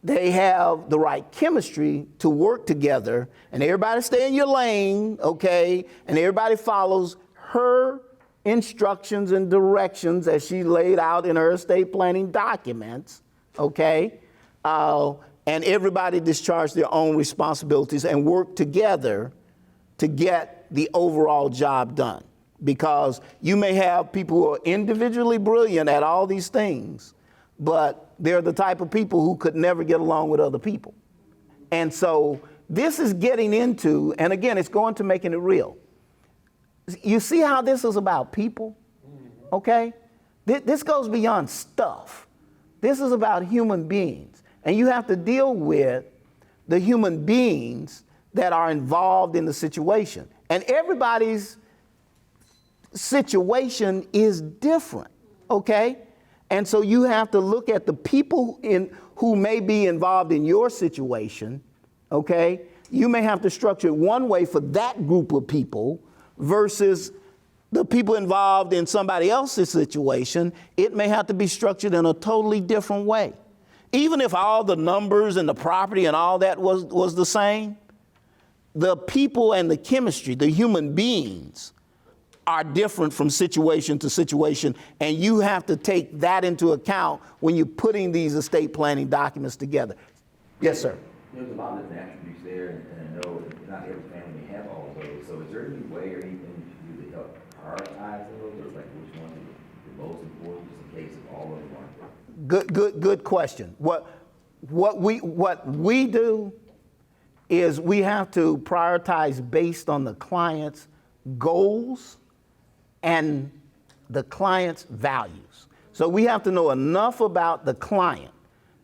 they have the right chemistry to work together, and everybody stay in your lane, okay? And everybody follows her instructions and directions as she laid out in her estate planning documents, okay? And everybody discharge their own responsibilities and work together to get the overall job done. Because you may have people who are individually brilliant at all these things, but they're the type of people who could never get along with other people. And so this is getting into, and again, it's going to making it real. You see how this is about people, okay? This goes beyond stuff. This is about human beings. And you have to deal with the human beings that are involved in the situation. And everybody's situation is different, okay? And so you have to look at the people who may be involved in your situation, okay? You may have to structure it one way for that group of people versus the people involved in somebody else's situation. It may have to be structured in a totally different way. Even if all the numbers and the property and all that was the same, the people and the chemistry, the human beings, are different from situation to situation, and you have to take that into account when you're putting these estate planning documents together. Yes, sir. There's a lot of different attributes there, and I know not every family may have all of those. So is there any way or anything you can do to help prioritize those, or like which one is the most important, just in case of all of them aren't? Good question. What we do is we have to prioritize based on the client's goals and the client's values. So we have to know enough about the client,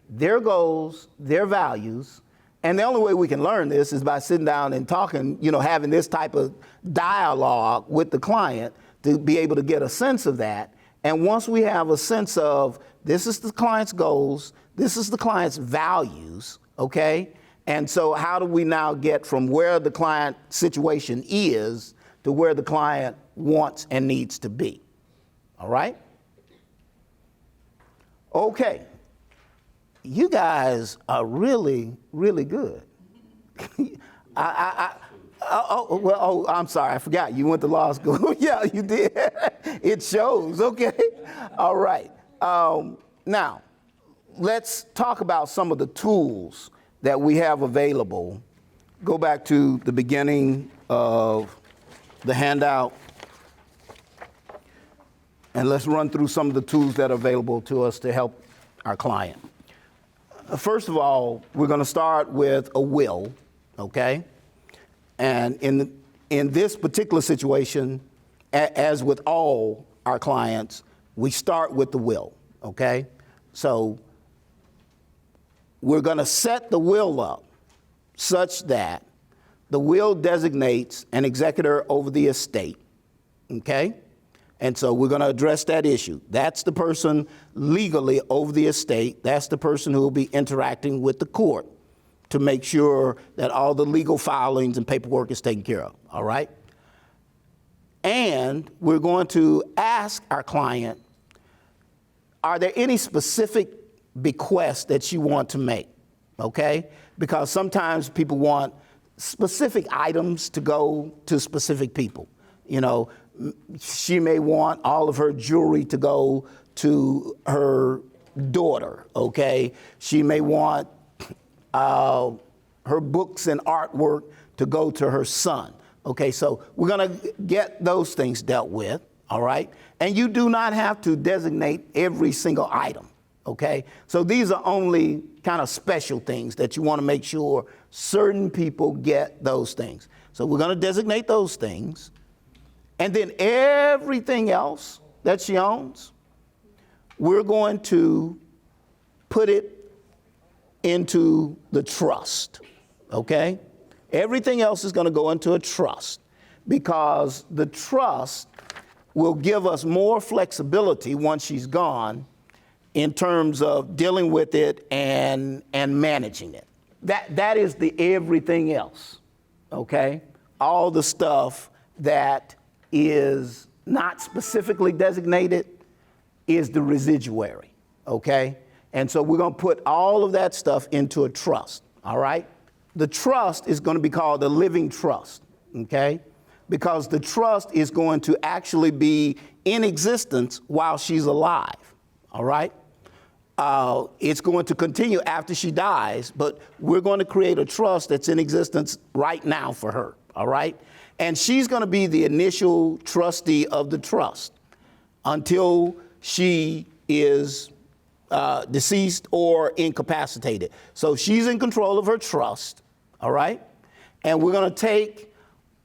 their goals, their values, and the only way we can learn this is by sitting down and talking, having this type of dialogue with the client to be able to get a sense of that. And once we have a sense of this is the client's goals, this is the client's values, okay? And so how do we now get from where the client situation is to where the client wants and needs to be? All right? Okay. You guys are really, really good. I'm sorry, I forgot. You went to law school. Yeah, you did. It shows, okay? All right. Now, let's talk about some of the tools that we have available. Go back to the beginning of the handout, and let's run through some of the tools that are available to us to help our client. First of all, we're going to start with a will, okay? And in this particular situation, as with all our clients, we start with the will, okay? So we're going to set the will up such that the will designates an executor over the estate, okay? And so we're going to address that issue. That's the person legally over the estate. That's the person who will be interacting with the court to make sure that all the legal filings and paperwork is taken care of, all right? And we're going to ask our client, are there any specific bequests that you want to make, okay? Because sometimes people want specific items to go to specific people. She may want all of her jewelry to go to her daughter, okay? She may want her books and artwork to go to her son. Okay, so we're gonna get those things dealt with, all right? And you do not have to designate every single item, okay? So these are only kind of special things that you wanna make sure certain people get those things. So we're gonna designate those things, and then everything else that she owns, we're going to put it into the trust, okay? Everything else is going to go into a trust because the trust will give us more flexibility once she's gone in terms of dealing with it and managing it. That is the everything else, okay? All the stuff that is not specifically designated is the residuary, okay? And so we're going to put all of that stuff into a trust, all right? The trust is going to be called a living trust, okay? Because the trust is going to actually be in existence while she's alive, all right? It's going to continue after she dies, but we're going to create a trust that's in existence right now for her, all right? And she's going to be the initial trustee of the trust until she is deceased or incapacitated. So she's in control of her trust, all right? And we're going to take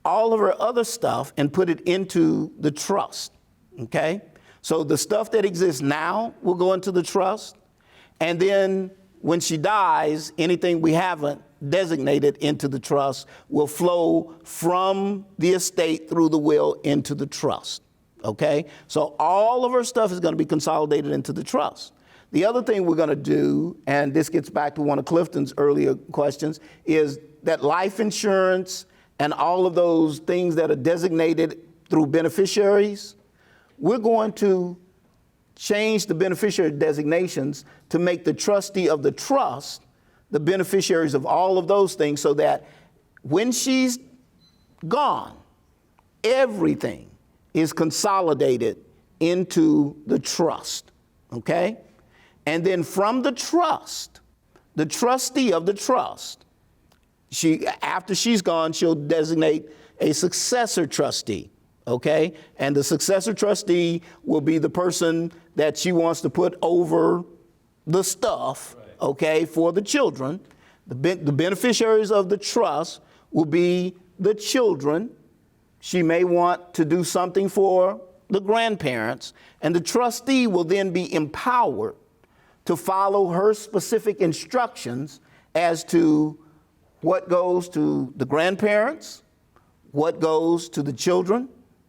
all of her other stuff and put it into the trust, okay? So the stuff that exists now will go into the trust. And then when she dies, anything we haven't designated into the trust will flow from the estate through the will into the trust, okay? So all of her stuff is going to be consolidated into the trust. The other thing we're going to do, and this gets back to one of Clifton's earlier questions, is that life insurance and all of those things that are designated through beneficiaries, we're going to change the beneficiary designations to make the trustee of the trust the beneficiaries of all of those things so that when she's gone, everything is consolidated into the trust, okay? And then from the trust, the trustee of the trust, after she's gone, she'll designate a successor trustee, okay? And the successor trustee will be the person that she wants to put over the stuff, okay, for the children. The beneficiaries of the trust will be the children. She may want to do something for the grandparents, and the trustee will then be empowered to follow her specific instructions as to what goes to the grandparents, what goes to the children,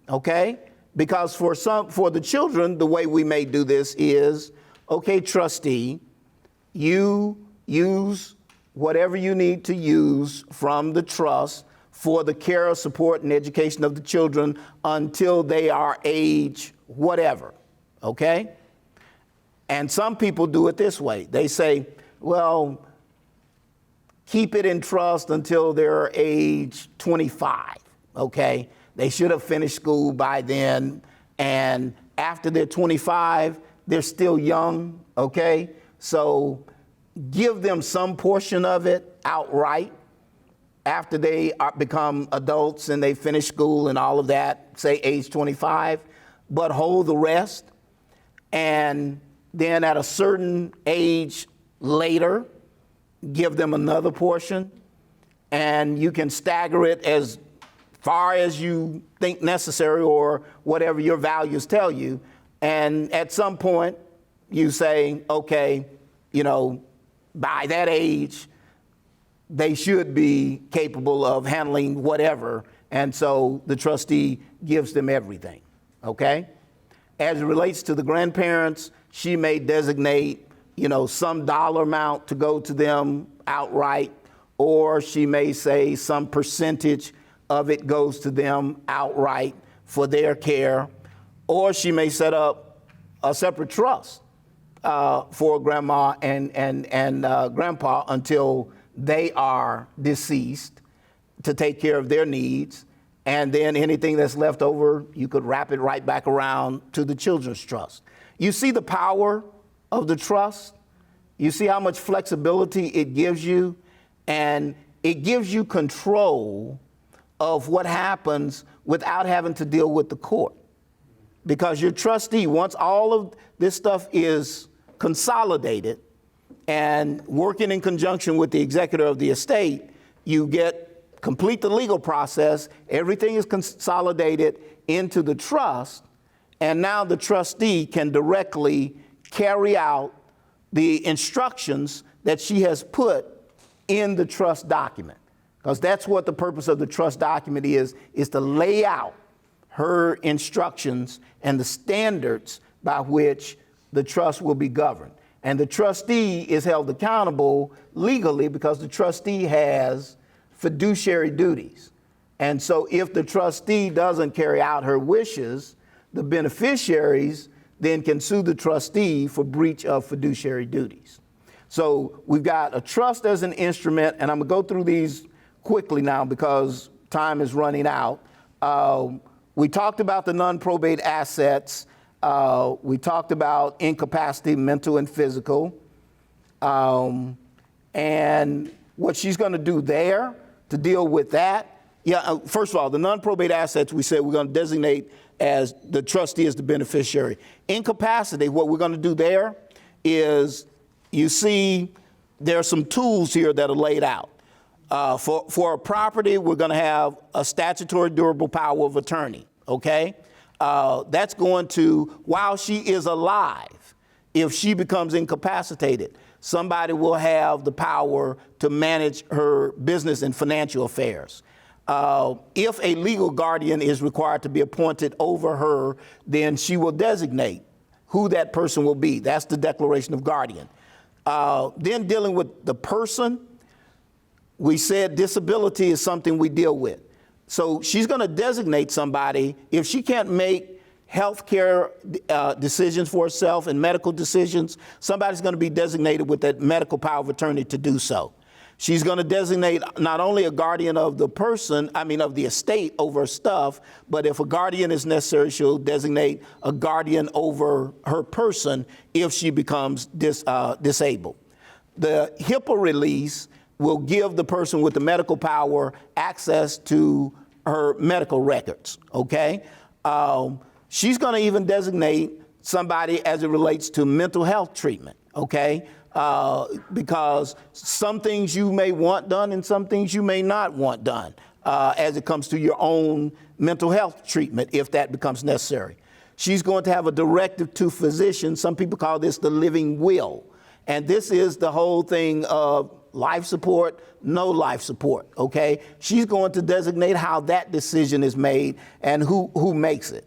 okay? Because for the children, the way we may do this is, okay, trustee, you use whatever you need to use from the trust for the care, support, and education of the children until they are age whatever, okay? And some people do it this way. They say, well, keep it in trust until they're age 25, okay? They should have finished school by then, and after they're 25, they're still young, okay? So give them some portion of it outright after they become adults and they finish school and all of that, say age 25, but hold the rest. And then at a certain age later, give them another portion, and you can stagger it as far as you think necessary or whatever your values tell you. And at some point, you say, okay, you know, by that age, they should be capable of handling whatever. And so the trustee gives them everything, okay? As it relates to the grandparents, she may designate, you know, some dollar amount to go to them outright, or she may say some percentage of it goes to them outright for their care, or she may set up a separate trust for grandma and grandpa until they are deceased to take care of their needs. And then anything that's left over, you could wrap it right back around to the children's trust. You see the power of the trust? You see how much flexibility it gives you? And it gives you control of what happens without having to deal with the court. Because your trustee, once all of this stuff is consolidated and working in conjunction with the executor of the estate, you complete the legal process, everything is consolidated into the trust, and now the trustee can directly carry out the instructions that she has put in the trust document. Because that's what the purpose of the trust document is to lay out her instructions and the standards by which the trust will be governed. And the trustee is held accountable legally because the trustee has fiduciary duties. And so if the trustee doesn't carry out her wishes, the beneficiaries then can sue the trustee for breach of fiduciary duties. So we've got a trust as an instrument, and I'm gonna go through these quickly now because time is running out. We talked about the non-probate assets. We talked about incapacity, mental and physical. And what she's gonna do there to deal with that. First of all, the non-probate assets, we said we're gonna designate as the trustee as the beneficiary. Incapacity, what we're gonna do there is, you see, there are some tools here that are laid out. For a property, we're gonna have a statutory durable power of attorney, okay? That's going to, while she is alive, if she becomes incapacitated, somebody will have the power to manage her business and financial affairs. If a legal guardian is required to be appointed over her, then she will designate who that person will be. That's the declaration of guardian. Then dealing with the person, we said disability is something we deal with. So she's going to designate somebody. If she can't make health care decisions for herself and medical decisions, somebody's going to be designated with that medical power of attorney to do so. She's going to designate not only a guardian of the person, of the estate over stuff, but if a guardian is necessary, she'll designate a guardian over her person if she becomes disabled. The HIPAA release will give the person with the medical power access to her medical records, okay? She's going to even designate somebody as it relates to mental health treatment, okay? Because some things you may want done and some things you may not want done as it comes to your own mental health treatment, if that becomes necessary. She's going to have a directive to physicians. Some people call this the living will. And this is the whole thing of life support, no life support, okay? She's going to designate how that decision is made and who makes it.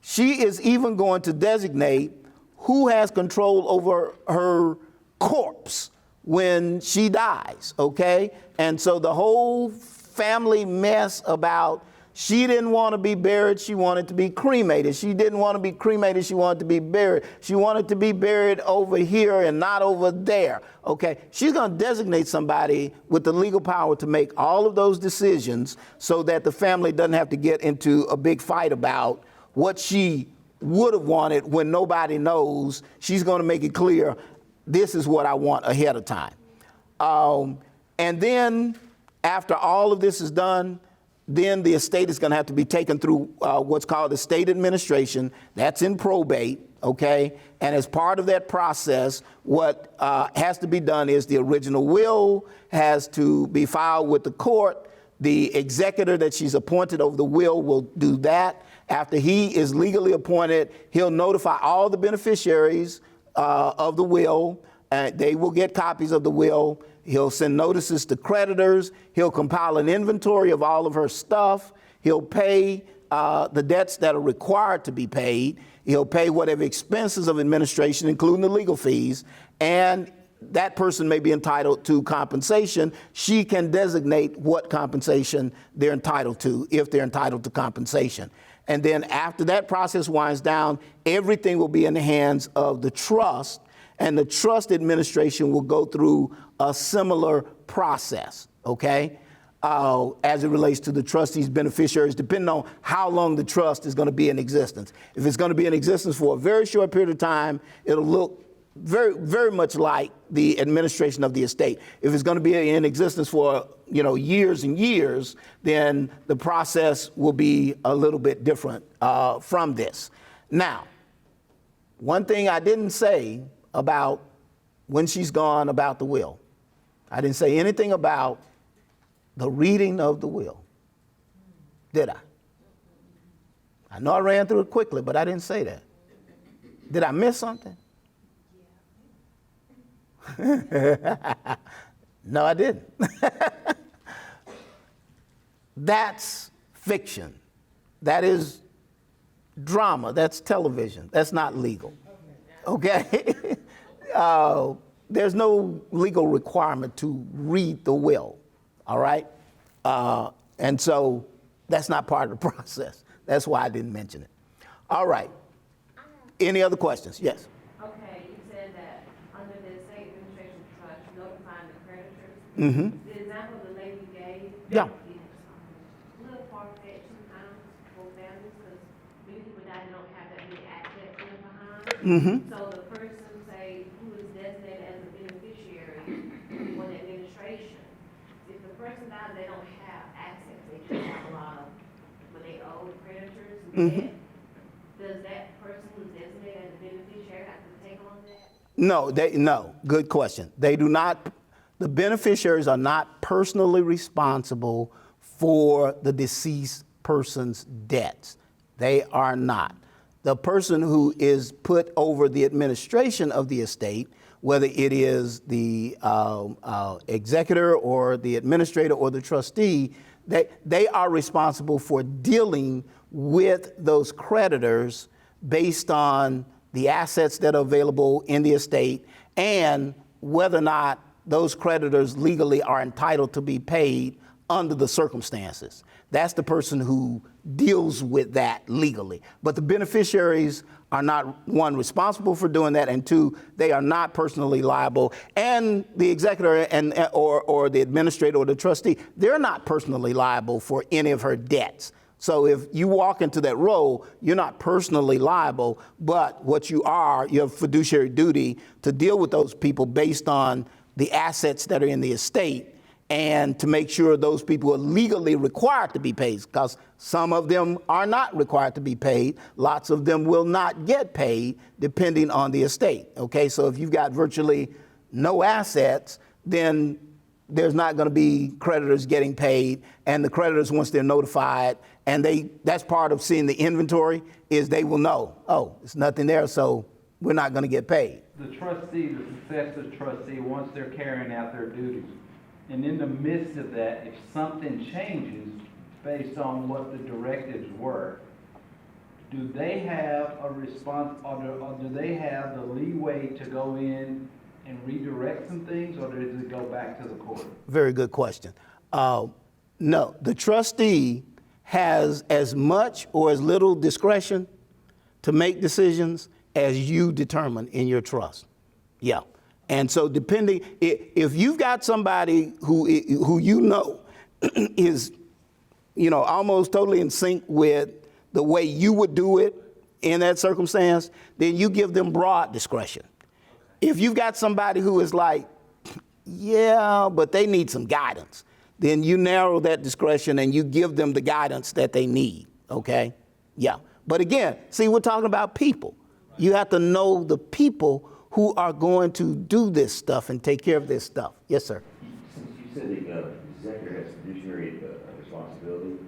She is even going to designate who has control over her corpse when she dies, okay? And so the whole family mess about she didn't want to be buried, she wanted to be cremated. She didn't want to be cremated, she wanted to be buried. She wanted to be buried over here and not over there, okay? She's going to designate somebody with the legal power to make all of those decisions so that the family doesn't have to get into a big fight about what she would have wanted when nobody knows. She's going to make it clear, this is what I want ahead of time. And then after all of this is done, then the estate is going to have to be taken through what's called estate administration. That's in probate, okay? And as part of that process, what has to be done is the original will has to be filed with the court. The executor that she's appointed over the will do that. After he is legally appointed, he'll notify all the beneficiaries of the will. They will get copies of the will. He'll send notices to creditors. He'll compile an inventory of all of her stuff. He'll pay the debts that are required to be paid. He'll pay whatever expenses of administration, including the legal fees. And that person may be entitled to compensation. She can designate what compensation they're entitled to, if they're entitled to compensation. And then after that process winds down, everything will be in the hands of the trust, and the trust administration will go through a similar process, okay? as it relates to the trustees, beneficiaries, depending on how long the trust is going to be in existence. If it's going to be in existence for a very short period of time, it'll look very, very much like the administration of the estate. If it's going to be in existence for, years and years, then the process will be a little bit different from this. Now, one thing I didn't say about when she's gone about the will, I didn't say anything about the reading of the will, did I? I know I ran through it quickly, but I didn't say that. Did I miss something? No, I didn't. That's fiction. That is drama. That's television. That's not legal. Okay? There's no legal requirement to read the will. All right? And so that's not part of the process. That's why I didn't mention it. All right. Any other questions? Yes. Okay, you said that under the estate administration trust, notifying the creditors. Mm-hmm. The example the lady gave. Yeah. Is a little far-fetched sometimes for families, because many people die, they don't have that many assets in behind. Mm-hmm. So the person, say, who is designated as a beneficiary for the administration, if the person dies, they don't have assets, they just have a lot of, when they owe creditors and debt. Does that person who's designated as a beneficiary have to take on that? No, good question. They do not, the beneficiaries are not personally responsible for the deceased person's debts. They are not. The person who is put over the administration of the estate, whether it is the executor or the administrator or the trustee, they are responsible for dealing with those creditors based on the assets that are available in the estate and whether or not those creditors legally are entitled to be paid under the circumstances. That's the person who deals with that legally. But the beneficiaries are not, one, responsible for doing that, and two, they are not personally liable. And the executor or the administrator or the trustee, they're not personally liable for any of her debts. So if you walk into that role, you're not personally liable, but what you have fiduciary duty to deal with those people based on the assets that are in the estate and to make sure those people are legally required to be paid, because some of them are not required to be paid. Lots of them will not get paid depending on the estate. Okay, so if you've got virtually no assets, then there's not going to be creditors getting paid, and the creditors, once they're notified, and that's part of seeing the inventory, is they will know, oh, there's nothing there, so we're not going to get paid. The trustee, the successor trustee, once they're carrying out their duties, and in the midst of that, if something changes based on what the directives were, do they have a response, or do they have the leeway to go in and redirect some things, or does it go back to the court? Very good question. No, the trustee has as much or as little discretion to make decisions as you determine in your trust. Yeah. And so depending, if you've got somebody who is, almost totally in sync with the way you would do it in that circumstance, then you give them broad discretion. If you've got somebody who is like, yeah, but they need some guidance, then you narrow that discretion and you give them the guidance that they need, okay? Yeah. But again, see, we're talking about people. You have to know the people who are going to do this stuff and take care of this stuff. Yes, sir. Since you said the executor has fiduciary responsibility,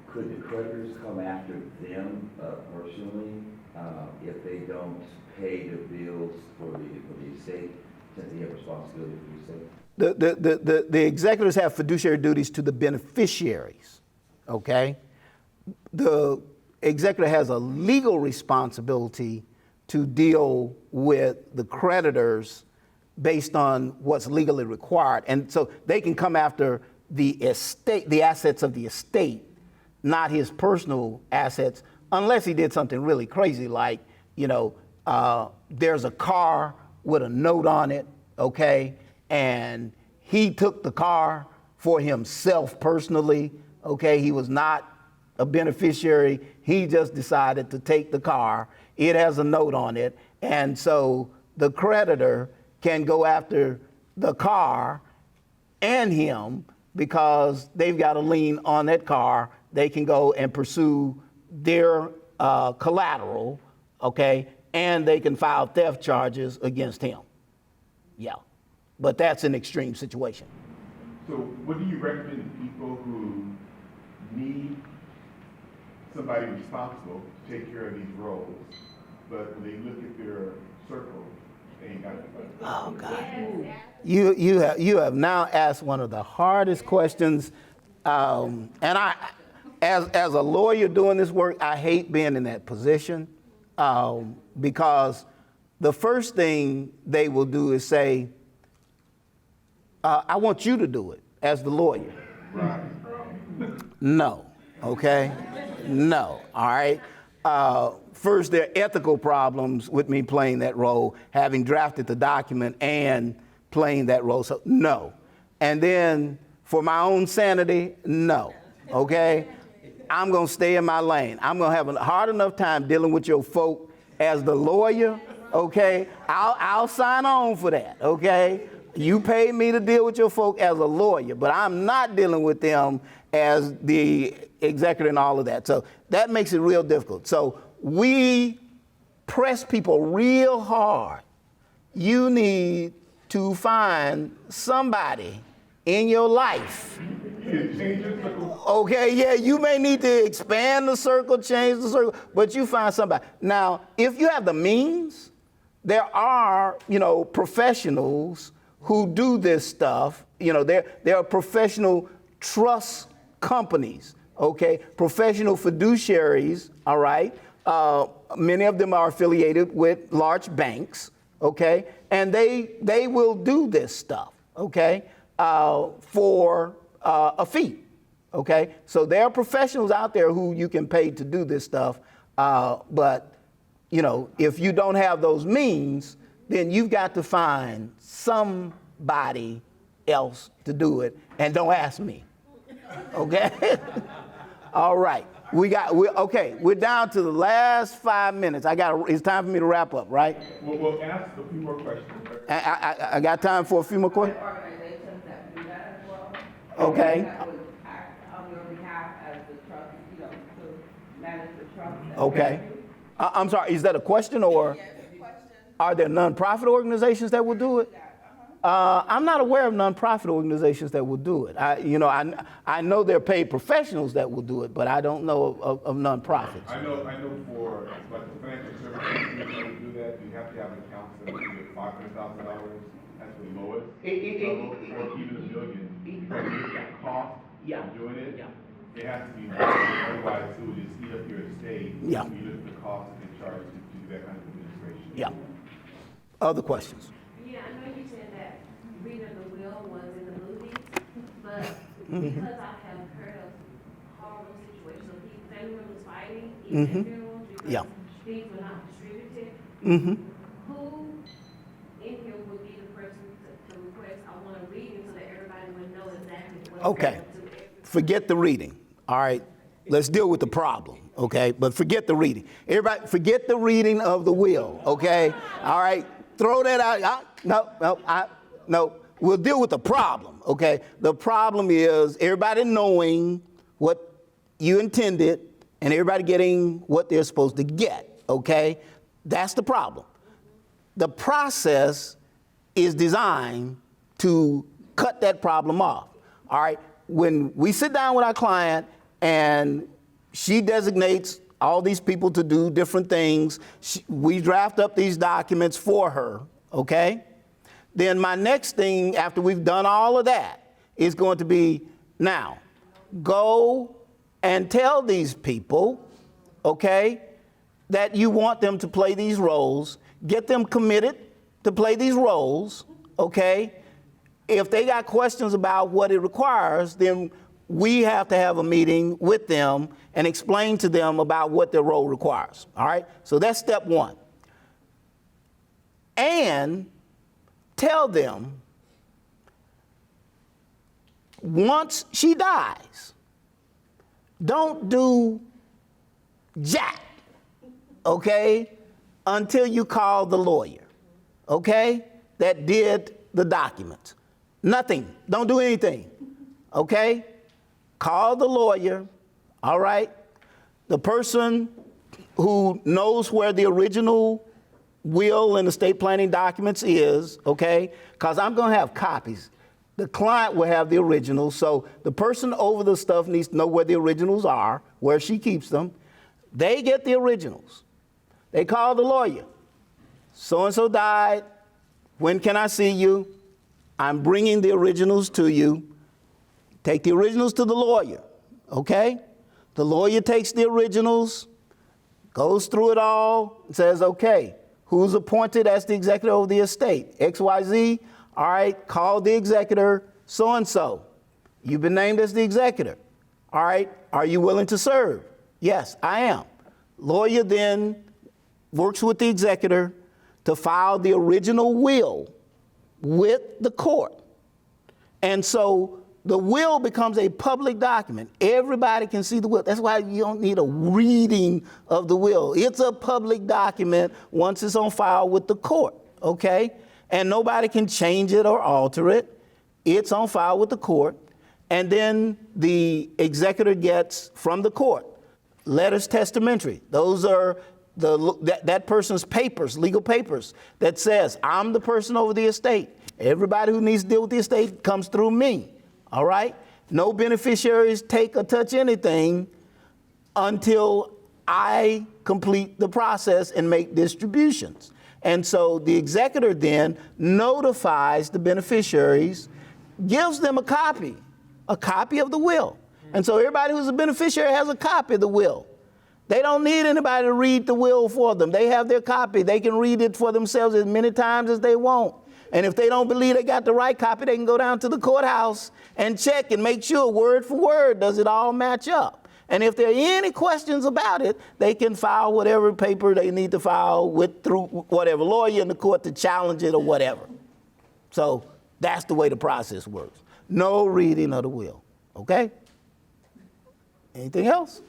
could the creditors come after them personally if they don't pay the bills for the estate, since they have responsibility for the estate? The executors have fiduciary duties to the beneficiaries, okay? The executor has a legal responsibility to deal with the creditors based on what's legally required. And so they can come after the estate, the assets of the estate, not his personal assets, unless he did something really crazy like, there's a car with a note on it, okay? And he took the car for himself personally, okay? He was not a beneficiary. He just decided to take the car. It has a note on it. And so the creditor can go after the car and him because they've got a lien on that car. They can go and pursue their collateral, okay? And they can file theft charges against him. Yeah, but that's an extreme situation. So what do you recommend to people who need somebody responsible to take care of these roles, but when they look at their circle, they ain't got anybody? Oh, God. You have now asked one of the hardest questions. And I, as a lawyer doing this work, I hate being in that position because the first thing they will do is say, I want you to do it as the lawyer. Right. No, okay? No, all right? First, there are ethical problems with me playing that role, having drafted the document and playing that role, so no. And then for my own sanity, no, okay? I'm gonna stay in my lane. I'm gonna have a hard enough time dealing with your folk as the lawyer, okay? I'll sign on for that, okay? You paid me to deal with your folk as a lawyer, but I'm not dealing with them as the executor and all of that. So that makes it real difficult. So we press people real hard. You need to find somebody in your life. Okay, yeah, you may need to expand the circle, change the circle, but you find somebody. Now, if you have the means, there are, professionals who do this stuff. There are professional trust companies, okay? Professional fiduciaries, all right? Many of them are affiliated with large banks, okay? And they will do this stuff, okay? For a fee, okay? So there are professionals out there who you can pay to do this stuff, but if you don't have those means, then you've got to find somebody else to do it, and don't ask me, okay? All right, we're down to the last 5 minutes. It's time for me to wrap up, right? We'll ask a few more questions. I got time for a few more questions? Organizations that do that as well. Okay. That would act on your behalf as the trust, to manage the trust. Okay. I'm sorry, is that a question or? Yes, question. Are there nonprofit organizations that will do it? I'm not aware of nonprofit organizations that will do it. I know there are paid professionals that will do it, but I don't know of nonprofits. I know for like the financial services that would do that, you have to have an account that would be $500,000. That's the lowest level, or even $1 million. Because there's that cost of doing it. It has to be more. Otherwise, it would just eat up your estate. Yeah. If you look at the cost that they charge to do that kind of administration. Yeah. Other questions? Yeah, I know you said that reading the will was in the movies, but because I have heard of horrible situations of people, family members fighting, even at funerals, because things were not distributed, who in here would be the person to request, I want to read it so that everybody would know exactly what's Okay. going to every. Forget the reading, all right? Let's deal with the problem, okay? But forget the reading. Everybody, forget the reading of the will, okay? All right? Throw that out. No. We'll deal with the problem, okay? The problem is everybody knowing what you intended and everybody getting what they're supposed to get, okay? That's the problem. The process is designed to cut that problem off, all right? When we sit down with our client and she designates all these people to do different things, we draft up these documents for her, okay? Then my next thing after we've done all of that is going to be, now, go and tell these people, okay, that you want them to play these roles, get them committed to play these roles, okay? If they got questions about what it requires, then we have to have a meeting with them and explain to them about what their role requires, all right? So that's step one. And tell them once she dies, don't do jack, okay, until you call the lawyer, okay, that did the documents. Nothing. Don't do anything, okay? Call the lawyer, all right? The person who knows where the original will and estate planning documents is, okay? Because I'm going to have copies. The client will have the originals, so the person over the stuff needs to know where the originals are, where she keeps them. They get the originals. They call the lawyer. So-and-so died. When can I see you? I'm bringing the originals to you. Take the originals to the lawyer, okay? The lawyer takes the originals, goes through it all, and says, okay, who's appointed as the executor of the estate? XYZ, all right, call the executor, so-and-so. You've been named as the executor. All right, are you willing to serve? Yes, I am. Lawyer then works with the executor to file the original will with the court. And so the will becomes a public document. Everybody can see the will. That's why you don't need a reading of the will. It's a public document once it's on file with the court, okay? And nobody can change it or alter it. It's on file with the court. And then the executor gets from the court letters testamentary. Those are that person's papers, legal papers, that says, I'm the person over the estate. Everybody who needs to deal with the estate comes through me, all right? No beneficiaries take or touch anything until I complete the process and make distributions. And so the executor then notifies the beneficiaries, gives them a copy of the will. And so everybody who's a beneficiary has a copy of the will. They don't need anybody to read the will for them. They have their copy. They can read it for themselves as many times as they want. And if they don't believe they got the right copy, they can go down to the courthouse and check and make sure word for word, does it all match up? And if there are any questions about it, they can file whatever paper they need to file through whatever lawyer in the court to challenge it or whatever. So that's the way the process works. No reading of the will, okay? Anything else?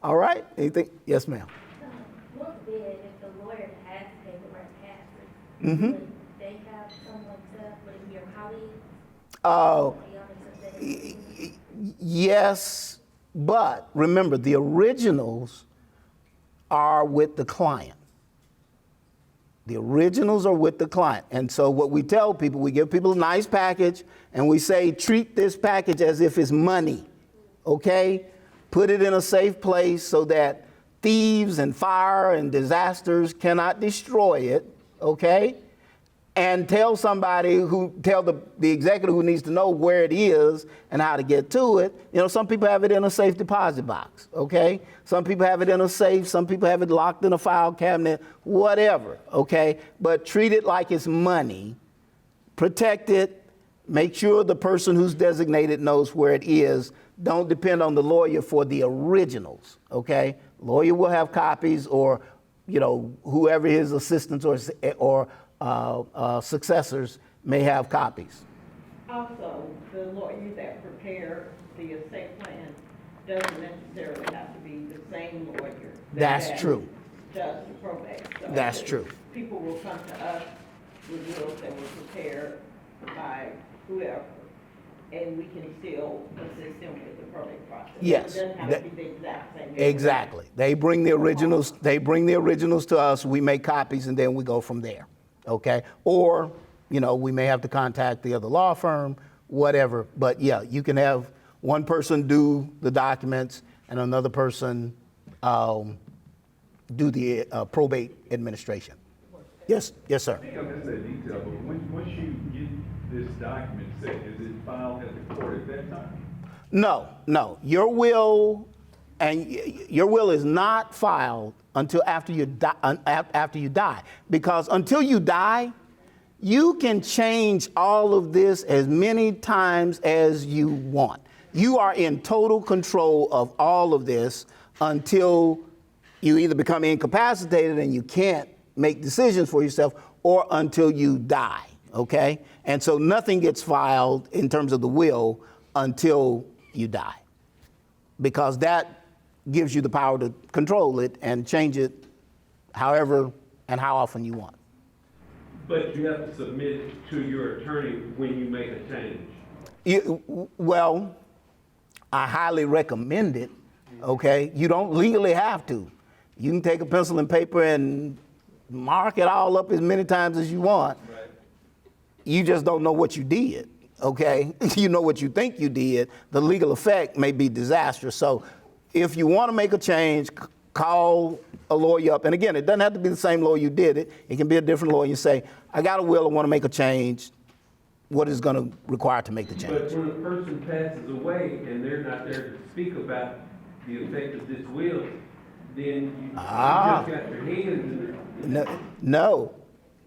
All right, anything? Yes, ma'am. What forbid if the lawyer has paperwork passes, would they have someone would it be your colleague? Yes, but remember, the originals are with the client. The originals are with the client. And so what we tell people, we give people a nice package, and we say, treat this package as if it's money, okay? Put it in a safe place so that thieves and fire and disasters cannot destroy it, okay? And tell the executive who needs to know where it is and how to get to it. You know, some people have it in a safe deposit box, okay? Some people have it in a safe, some people have it locked in a file cabinet, whatever, okay? But treat it like it's money, protect it, make sure the person who's designated knows where it is. Don't depend on the lawyer for the originals, okay? Lawyer will have copies, or, you know, whoever his assistants or successors may have copies. Also, the lawyer that prepared the estate plan doesn't necessarily have to be the same lawyer. That's true. Does the probate. So That's true. People will come to us with wills that were prepared by whoever, and we can still assist them with the probate process. Yes. It doesn't have to be the exact same. Exactly. They bring the originals. They bring the originals to us. We make copies, and then we go from there. Okay. or, you know, we may have to contact the other law firm, whatever. But yeah, you can have one person do the documents and another person do the probate administration. Yes, yes, sir. I think I missed that detail, but once you get this document set, is it filed at the court at that time? No. Your will is not filed until after you die, because until you die, you can change all of this as many times as you want. You are in total control of all of this until you either become incapacitated and you can't make decisions for yourself, or until you die. okay? And so nothing gets filed in terms of the will until you die, because that gives you the power to control it and change it however and how often you want. But you have to submit it to your attorney when you make a change. Well, I highly recommend it, okay? You don't legally have to. You can take a pencil and paper and mark it all up as many times as you want. Right. You just don't know what you did, okay? You know what you think you did. The legal effect may be disastrous. So if you want to make a change, call a lawyer up. And again, it doesn't have to be the same lawyer you did it. It can be a different lawyer. You say, I got a will, I want to make a change. What is going to require to make the change? But when a person passes away and they're not there to speak about the effect of this will, then you just got your hands in it. No.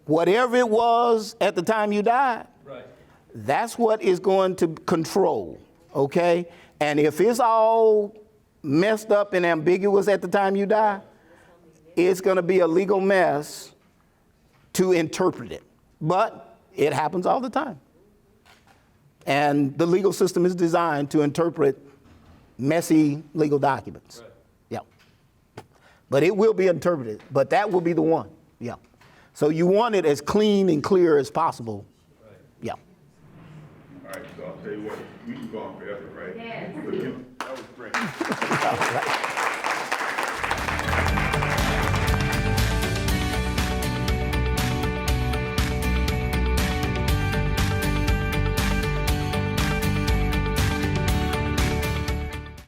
Whatever it was at the time you died, Right. that's what is going to control, okay? And if it's all messed up and ambiguous at the time you die, it's going to be a legal mess to interpret it. But it happens all the time. And the legal system is designed to interpret messy legal documents. Right. Yeah. But it will be interpreted, but that will be the one. Yeah. So you want it as clean and clear as possible. Right. Yeah. All right, so I'll tell you what, we can go on forever, right? Yes. That was great. All right.